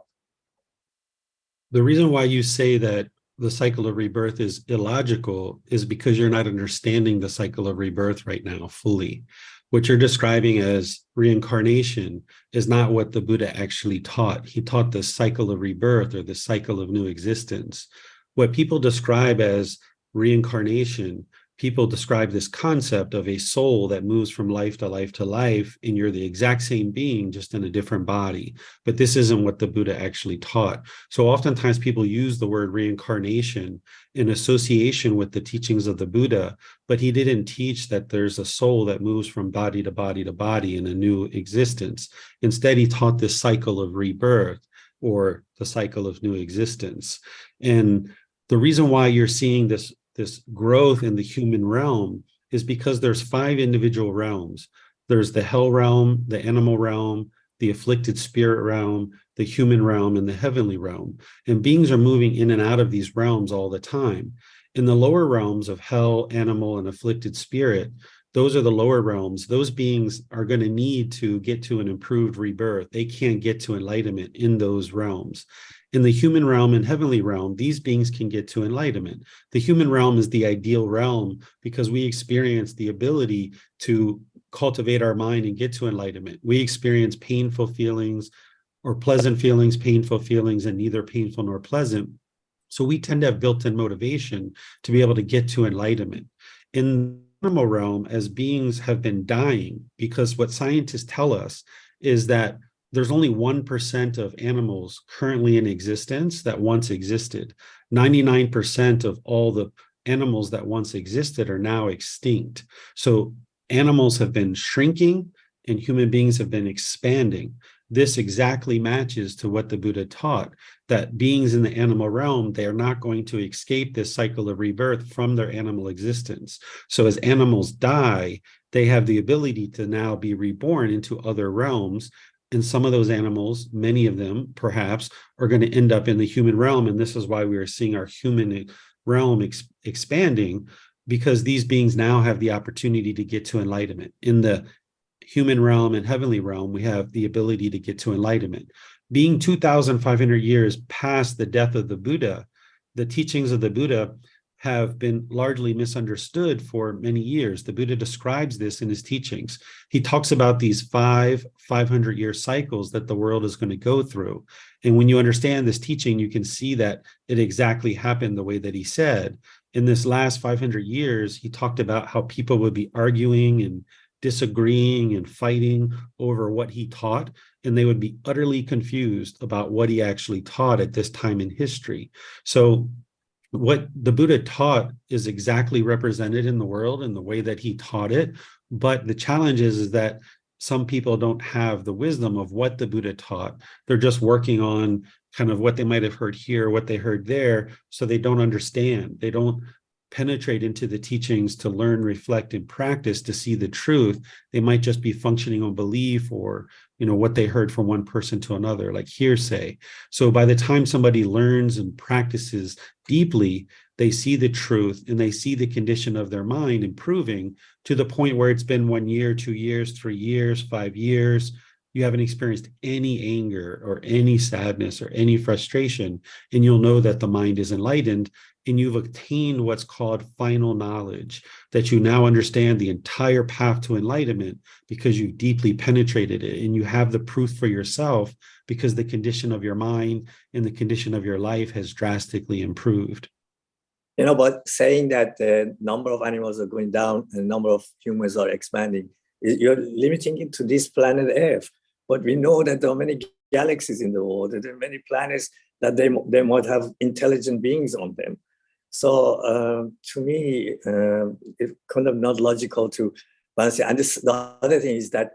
The reason why you say that the cycle of rebirth is illogical is because you're not understanding the cycle of rebirth right now fully. What you're describing as reincarnation is not what the Buddha actually taught. He taught the cycle of rebirth, or the cycle of new existence. What people describe as reincarnation, people describe this concept of a soul that moves from life to life to life, and you're the exact same being, just in a different body. But this isn't what the Buddha actually taught. So oftentimes people use the word reincarnation in association with the teachings of the Buddha, but he didn't teach that there's a soul that moves from body to body to body in a new existence. Instead, he taught this cycle of rebirth, or the cycle of new existence. And the reason why you're seeing this growth in the human realm is because there's 5 individual realms. There's the hell realm, the animal realm, the afflicted spirit realm, the human realm, and the heavenly realm. And beings are moving in and out of these realms all the time. In the lower realms of hell, animal, and afflicted spirit, those are the lower realms. Those beings are going to need to get to an improved rebirth. They can't get to enlightenment in those realms. In the human realm and heavenly realm, these beings can get to enlightenment. The human realm is the ideal realm because we experience the ability to cultivate our mind and get to enlightenment. We experience painful feelings or pleasant feelings, painful feelings, and neither painful nor pleasant. So we tend to have built-in motivation to be able to get to enlightenment. In the animal realm, as beings have been dying, because what scientists tell us is that there's only 1% of animals currently in existence that once existed. 99% of all the animals that once existed are now extinct. So animals have been shrinking and human beings have been expanding. This exactly matches to what the Buddha taught, that beings in the animal realm, they are not going to escape this cycle of rebirth from their animal existence. So as animals die, they have the ability to now be reborn into other realms. And some of those animals, many of them perhaps, are going to end up in the human realm. And this is why we are seeing our human realm expanding, because these beings now have the opportunity to get to enlightenment. In the human realm and heavenly realm, we have the ability to get to enlightenment. Being 2,500 years past the death of the Buddha, the teachings of the Buddha have been largely misunderstood for many years. The Buddha describes this in his teachings. He talks about these 500-year cycles that the world is going to go through. And when you understand this teaching, you can see that it exactly happened the way that he said. In this last 500 years, he talked about how people would be arguing and disagreeing and fighting over what he taught, and they would be utterly confused about what he actually taught at this time in history. So what the Buddha taught is exactly represented in the world in the way that he taught it. But the challenge is that some people don't have the wisdom of what the Buddha taught. They're just working on kind of what they might have heard here, what they heard there, so they don't understand. They don't penetrate into the teachings to learn, reflect, and practice to see the truth. They might just be functioning on belief or, you know, what they heard from one person to another, like hearsay. So by the time somebody learns and practices deeply, they see the truth and they see the condition of their mind improving to the point where it's been 1 year, 2 years, 3 years, 5 years. You haven't experienced any anger or any sadness or any frustration, and you'll know that the mind is enlightened and you've attained what's called final knowledge, that you now understand the entire path to enlightenment because you've deeply penetrated it and you have the proof for yourself because the condition of your mind and the condition of your life has drastically improved. You know, but saying that the number of animals are going down and the number of humans are expanding, you're limiting it to this planet Earth. But we know that there are many galaxies in the world, that there are many planets that they might have intelligent beings on them. So to me, it's kind of not logical to balance it. And the other thing is that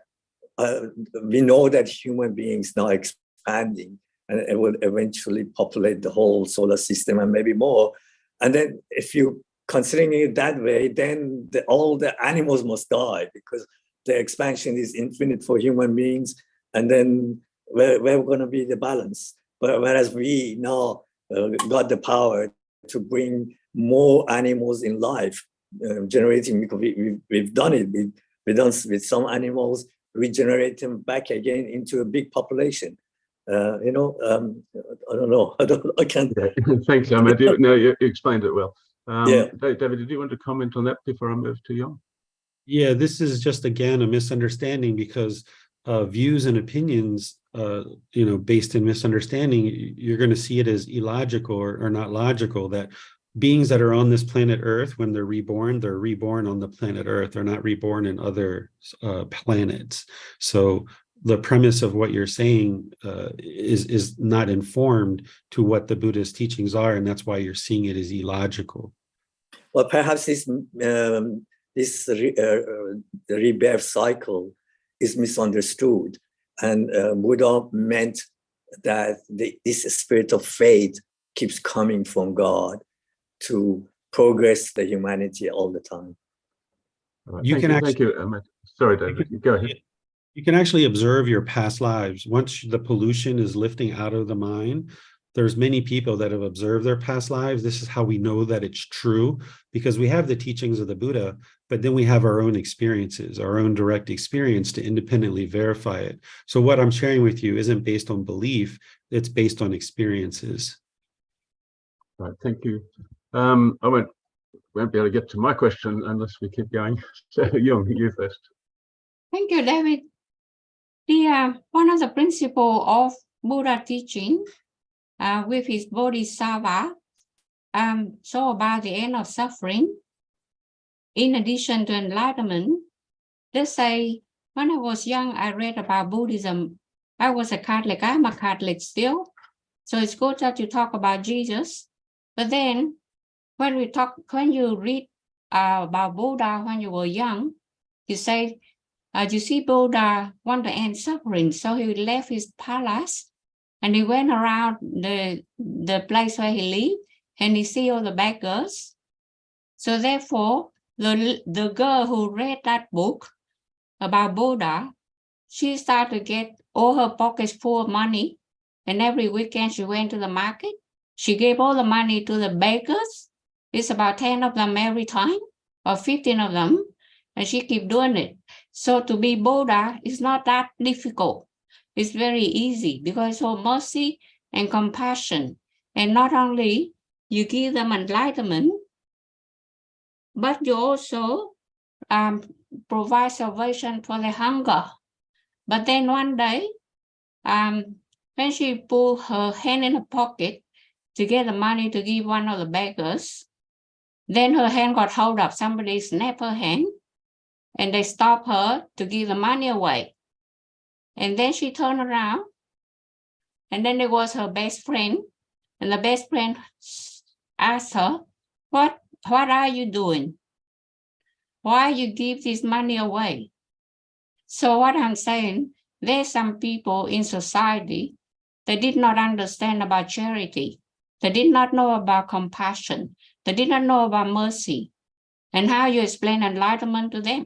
we know that human beings now expanding and it will eventually populate the whole solar system and maybe more. And then if you considering it that way, then all the animals must die because the expansion is infinite for human beings. And then where going to be the balance? But whereas we now got the power to bring more animals in life, generating, because we've done it. We've done with some animals, regenerate them back again into a big population. I don't know. I can't. Yeah. Thanks, Ahmed. You explained it well. Yeah. David, did you want to comment on that before I move to Jon? Yeah, this is just, again, a misunderstanding because views and opinions, based in misunderstanding, you're going to see it as illogical or not logical, that beings that are on this planet Earth, when they're reborn on the planet Earth. They're not reborn in other planets. So the premise of what you're saying is not informed to what the Buddha's teachings are, and that's why you're seeing it as illogical. Well, perhaps this rebirth cycle is misunderstood, and Buddha meant that this spirit of faith keeps coming from God to progress the humanity all the time. Right. Thank you, Ahmed. Sorry, David, go ahead. You can actually observe your past lives. Once the pollution is lifting out of the mind, there's many people that have observed their past lives. This is how we know that it's true, because we have the teachings of the Buddha, but then we have our own experiences, our own direct experience to independently verify it. So what I'm sharing with you isn't based on belief, it's based on experiences. Right, thank you. I won't be able to get to my question unless we keep going. So Jon, you first. Thank you, David. One of the principles of Buddha teaching with his Bodhisattva, so about the end of suffering, in addition to enlightenment. Let's say when I was young, I read about Buddhism. I was a Catholic. I'm a Catholic still. So it's good that you talk about Jesus. But then when you read about Buddha when you were young, you say, you see Buddha want to end suffering. So he left his palace and he went around the place where he lived and he see all the beggars. So therefore, the girl who read that book about Buddha, she started to get all her pockets full of money. And every weekend she went to the market. She gave all the money to the beggars. It's about 10 of them every time, or 15 of them. And she keep doing it. So to be Buddha is not that difficult. It's very easy because of mercy and compassion. And not only you give them enlightenment, but you also provide salvation for their hunger. But then one day, when she put her hand in her pocket to get the money to give one of the beggars, then her hand got hold up. Somebody snapped her hand and they stopped her to give the money away. And then she turned around and then there was her best friend. And the best friend asked her, what are you doing? Why you give this money away? So what I'm saying, there's some people in society that did not understand about charity. They did not know about compassion. They did not know about mercy. And how you explain enlightenment to them?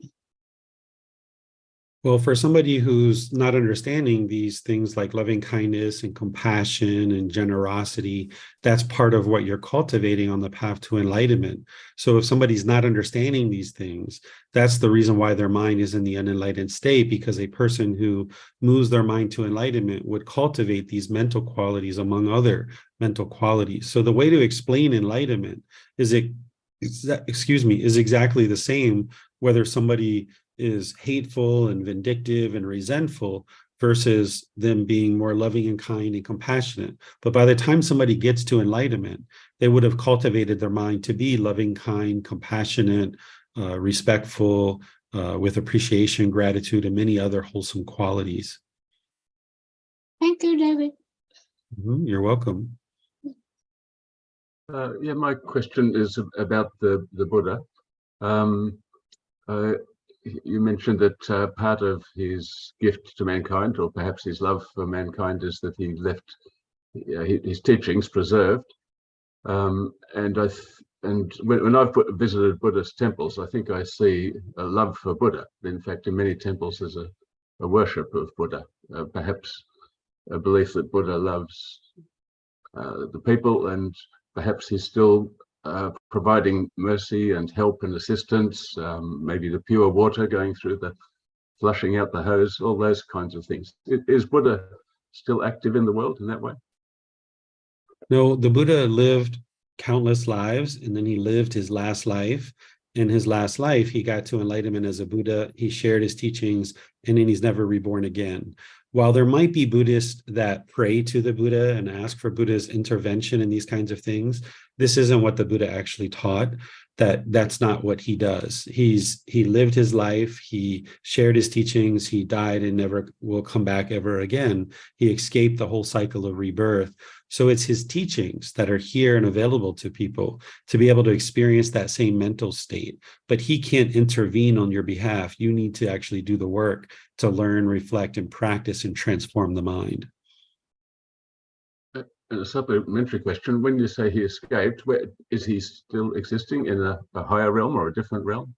Well, for somebody who's not understanding these things like loving kindness and compassion and generosity, that's part of what you're cultivating on the path to enlightenment. So if somebody's not understanding these things, that's the reason why their mind is in the unenlightened state, because a person who moves their mind to enlightenment would cultivate these mental qualities among other mental qualities. So the way to explain enlightenment is exactly the same whether somebody is hateful and vindictive and resentful versus them being more loving and kind and compassionate. But by the time somebody gets to enlightenment, they would have cultivated their mind to be loving, kind, compassionate, respectful, with appreciation, gratitude, and many other wholesome qualities. Thank you, David. You're welcome. Yeah, my question is about the Buddha. You mentioned that part of his gift to mankind, or perhaps his love for mankind, is that he left his teachings preserved. And when I've visited Buddhist temples, I think I see a love for Buddha. In fact, in many temples, there's a worship of Buddha. Perhaps a belief that Buddha loves the people, and perhaps he's still providing mercy and help and assistance, maybe the pure water going through the flushing out the hose, all those kinds of things. Is Buddha still active in the world in that way? No, the Buddha lived countless lives, and then he lived his last life. In his last life, he got to enlightenment as a Buddha. He shared his teachings, and then he's never reborn again. While there might be Buddhists that pray to the Buddha and ask for Buddha's intervention in these kinds of things, this isn't what the Buddha actually taught. That's not what he does. He lived his life, he shared his teachings, he died and never will come back ever again. He escaped the whole cycle of rebirth. So it's his teachings that are here and available to people to be able to experience that same mental state. But he can't intervene on your behalf. You need to actually do the work to learn, reflect, and practice and transform the mind. A supplementary question, when you say he escaped, is he still existing in a higher realm or a different realm?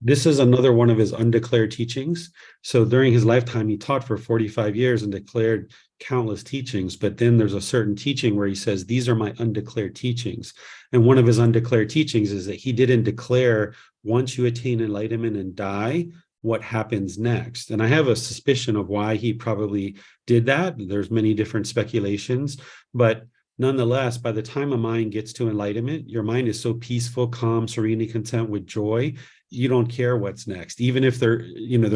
This is another one of his undeclared teachings. So during his lifetime, he taught for 45 years and declared countless teachings. But then there's a certain teaching where he says, these are my undeclared teachings. And one of his undeclared teachings is that he didn't declare, once you attain enlightenment and die, what happens next. And I have a suspicion of why he probably did that. There's many different speculations, but nonetheless, by the time a mind gets to enlightenment, your mind is so peaceful, calm, serenely content with joy, you don't care what's next. Even if there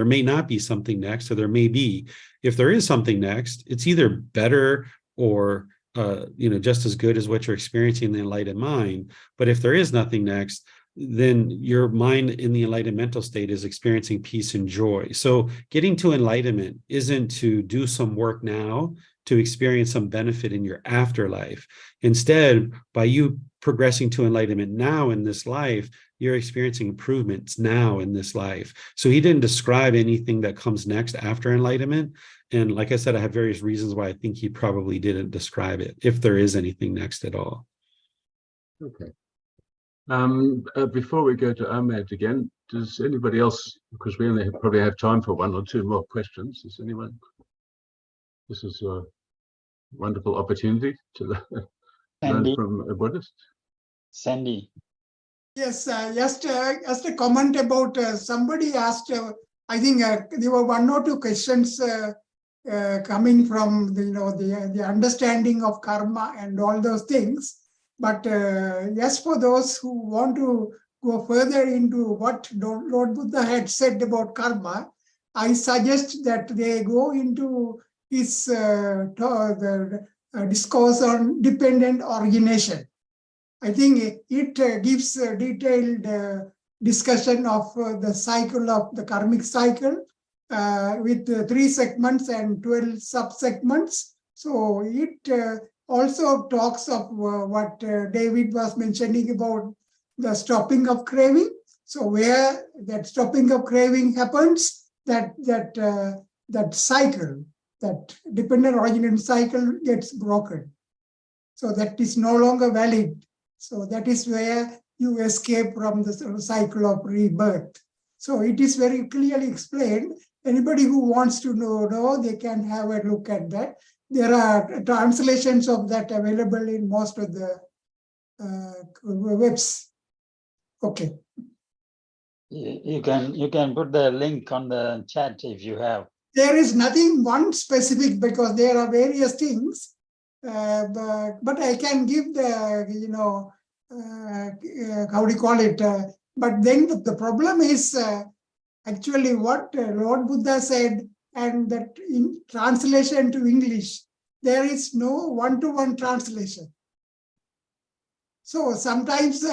may not be something next, or there may be. If there is something next, it's either better or just as good as what you're experiencing in the enlightened mind. But if there is nothing next, then your mind in the enlightened mental state is experiencing peace and joy. So getting to enlightenment isn't to do some work now to experience some benefit in your afterlife. Instead, by you progressing to enlightenment now in this life, you're experiencing improvements now in this life. So he didn't describe anything that comes next after enlightenment. And like I said, I have various reasons why I think he probably didn't describe it, if there is anything next at all. Okay. Before we go to Ahmed again, does anybody else, because we only probably have time for one or two more questions, does anyone? This is a wonderful opportunity to learn from a Buddhist. Sandy. Yes, just a comment about somebody asked I think there were one or two questions coming from the understanding of karma and all those things. But yes, for those who want to go further into what Lord Buddha had said about karma, I suggest that they go into his discourse on dependent origination. I think it gives a detailed discussion of the cycle of the karmic cycle with 3 segments and 12 sub-segments. So it also talks of what David was mentioning about the stopping of craving. So where that stopping of craving happens, that cycle, that dependent origination cycle gets broken. So that is no longer valid. So that is where you escape from the cycle of rebirth. So it is very clearly explained. Anybody who wants to know, they can have a look at that. There are translations of that available in most of the webs. Okay. You can put the link on the chat if you have. There is nothing one specific because there are various things, but I can give the how do you call it? But then the problem is actually what Lord Buddha said, and that in translation to English, there is no one-to-one translation. So sometimes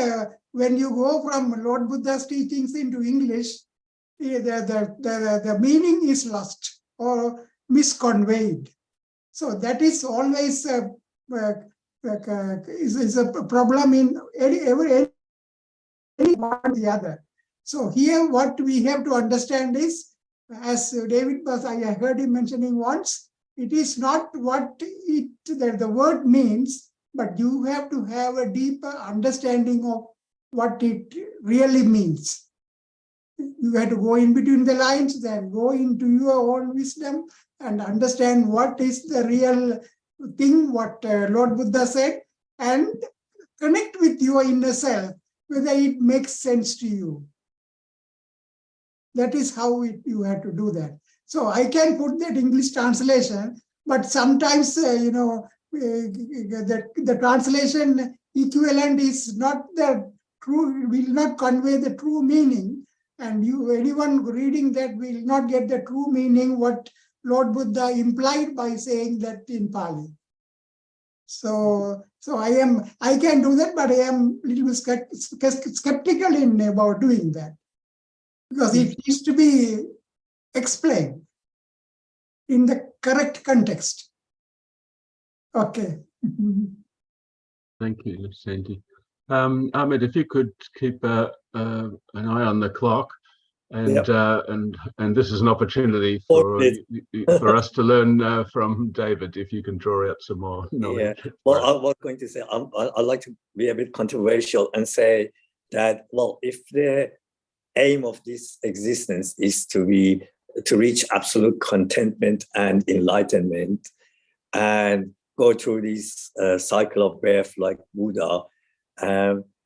when you go from Lord Buddha's teachings into English, the meaning is lost or misconveyed. So that is always is a problem in every one or the other. So here what we have to understand is, as David was, I heard him mentioning once, it is not what the word means, but you have to have a deeper understanding of what it really means. You have to go in between the lines, then go into your own wisdom and understand what is the real thing, what Lord Buddha said, and connect with your inner self, whether it makes sense to you. That is how you have to do that. So I can put that English translation, but sometimes, the translation equivalent is not the true, will not convey the true meaning. And anyone reading that will not get the true meaning, what Lord Buddha implied by saying that in Pali. So I can do that, but I am a little bit skeptical about doing that, because it needs to be explained in the correct context. Okay. Thank you, Sandy. Ahmed, if you could keep an eye on the clock, and and this is an opportunity for us to learn from David. If you can draw out some more knowledge. Yeah. Well, I was going to say I'd like to be a bit controversial and say that, well, if the aim of this existence is to reach absolute contentment and enlightenment, and go through this cycle of birth like Buddha,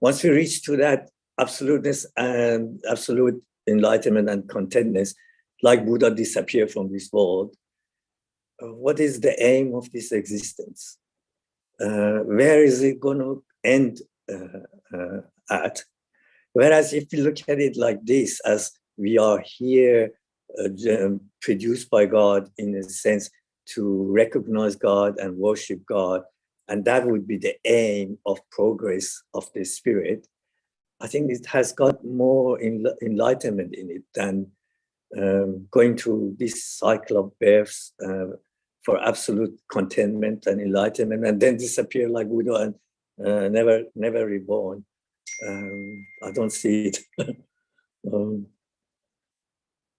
once we reach to that absoluteness and absolute enlightenment and contentness, like Buddha disappear from this world, what is the aim of this existence? Where is it going to end at? Whereas if you look at it like this, as we are here produced by God in a sense to recognize God and worship God, and that would be the aim of progress of the spirit, I think it has got more enlightenment in it than going through this cycle of births for absolute contentment and enlightenment, and then disappear like Buddha and never reborn. I don't see it.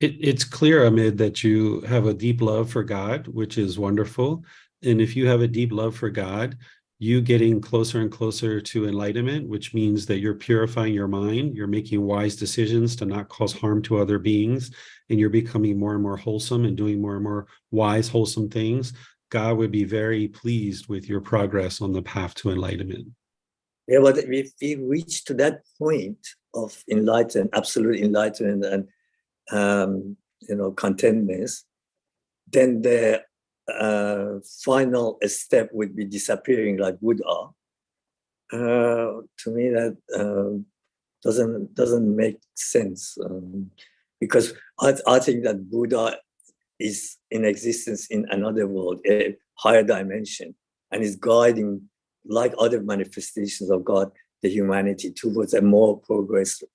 It's clear, Ahmed, that you have a deep love for God, which is wonderful. And if you have a deep love for God, you getting closer and closer to enlightenment, which means that you're purifying your mind, you're making wise decisions to not cause harm to other beings, and you're becoming more and more wholesome and doing more and more wise, wholesome things. God would be very pleased with your progress on the path to enlightenment. Yeah, but if we reach to that point of absolute enlightenment, and contentness, then the final step would be disappearing like Buddha. To me, that doesn't make sense, because I think that Buddha is in existence in another world, a higher dimension, and is guiding, like other manifestations of God, the humanity towards a more progressive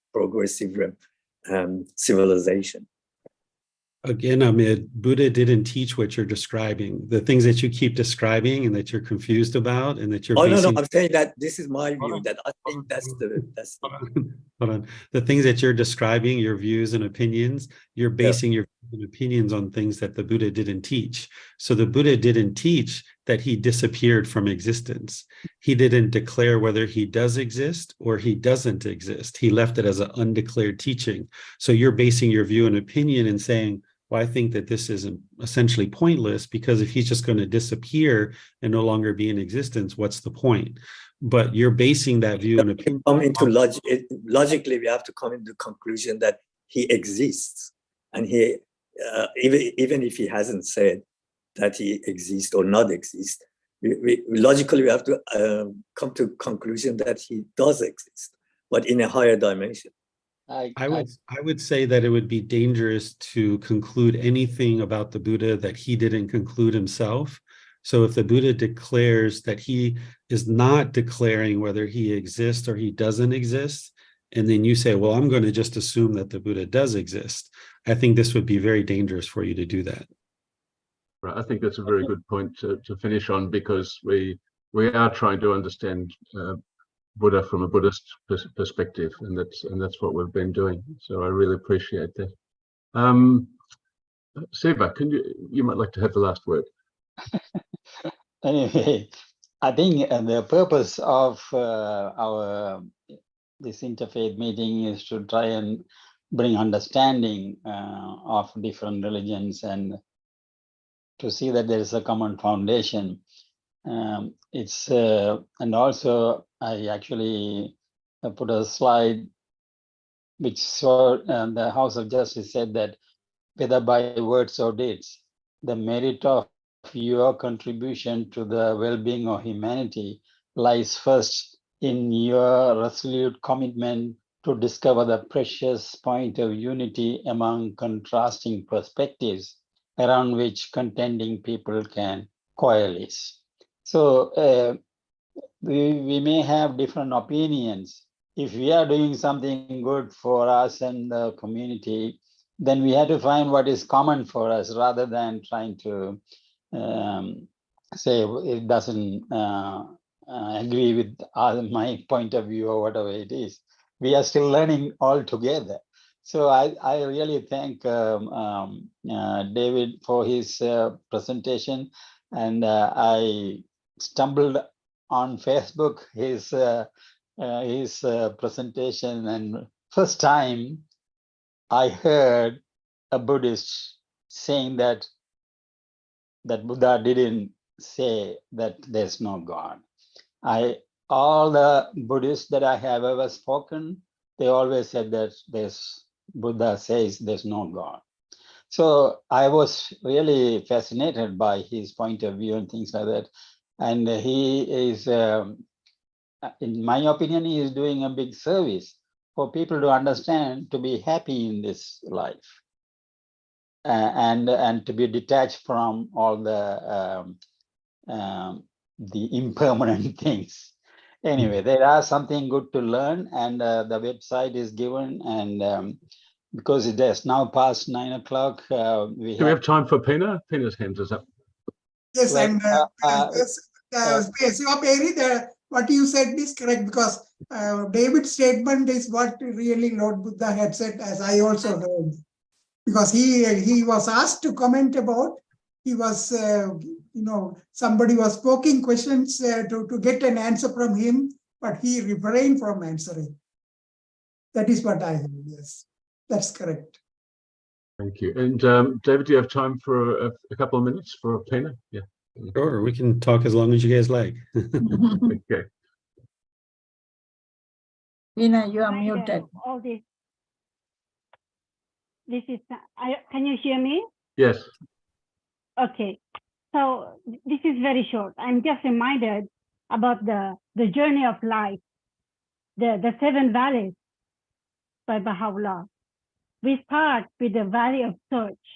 civilization. Again, Amit, Buddha didn't teach what you're describing. The things that you keep describing and that you're confused about and that you're no, I'm saying that this is my view, that I think that's the Hold on. The things that you're describing, your views and opinions, you're basing your opinions on things that the Buddha didn't teach. So the Buddha didn't teach that he disappeared from existence. He didn't declare whether he does exist or he doesn't exist. He left it as an undeclared teaching. So you're basing your view and opinion and saying, well, I think that this is essentially pointless, because if he's just going to disappear and no longer be in existence, what's the point? But you're basing that view and opinion. Logically, we have to come into the conclusion that he exists, and he even if he hasn't said that he exists or not exist, logically we have to come to conclusion that he does exist, but in a higher dimension. I would say that it would be dangerous to conclude anything about the Buddha that he didn't conclude himself. So if the Buddha declares that he is not declaring whether he exists or he doesn't exist, and then you say, well, I'm going to just assume that the Buddha does exist, I think this would be very dangerous for you to do that. Right. I think that's a very good point to finish on, because we are trying to understand Buddha from a Buddhist perspective, and that's what we've been doing. So I really appreciate that. Siva, you might like to have the last word. Anyway, I think the purpose of this interfaith meeting is to try and bring understanding of different religions and to see that there is a common foundation. And also I actually put a slide which showed the House of Justice said that whether by words or deeds, the merit of your contribution to the well-being of humanity lies first in your resolute commitment to discover the precious point of unity among contrasting perspectives around which contending people can coalesce. So we may have different opinions. If we are doing something good for us and the community, then we have to find what is common for us rather than trying to say it doesn't agree with my point of view or whatever it is. We are still learning all together. So I really thank David for his presentation, and I stumbled on Facebook his presentation, and first time I heard a Buddhist saying that Buddha didn't say that there's no God. All the Buddhists that I have ever spoken, they always said that Buddha says there's no God. So I was really fascinated by his point of view and things like that. And he is, in my opinion, he is doing a big service for people to understand, to be happy in this life, and to be detached from all the impermanent things. Anyway, there are something good to learn, and the website is given, and because it is now past 9 o'clock, Do we have time for Pina? Pina's hand is up. Yes, and what you said is correct, because David's statement is what really Lord Buddha had said, as I also heard. Because he was asked to comment about, he was, somebody was poking questions to get an answer from him, but he refrained from answering. That is what I heard, yes. That's correct. Thank you. And David, do you have time for a couple of minutes for Pina? Yeah. Sure, we can talk as long as you guys like. Okay. Pina, you are muted. this is, can you hear me? Yes. Okay. So this is very short. I'm just reminded about the journey of life, the 7 valleys by Baha'u'llah. We start with the valley of search,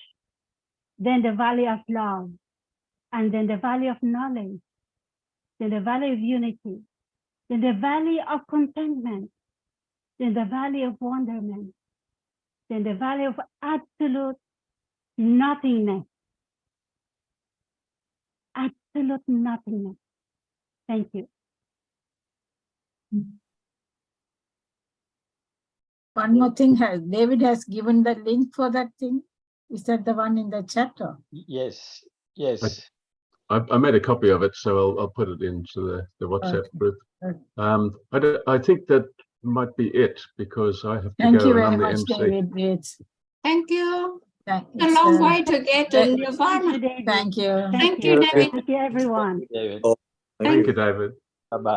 then the valley of love, and then the valley of knowledge, then the valley of unity, then the valley of contentment, then the valley of wonderment, then the valley of absolute nothingness. Absolute nothingness. Thank you. One more thing, David has given the link for that thing. Is that the one in the chat? Or? Yes, yes. I made a copy of it, so I'll put it into the WhatsApp Okay. group. Okay. I think that might be it because I have to Thank go. you and very I'm the much, MC. David. It's Thank you. Thank, A long way to get to thank- Nirvana. David. thank you. Thank you, David. Thank you, everyone. David. Thank you, David. Bye-bye.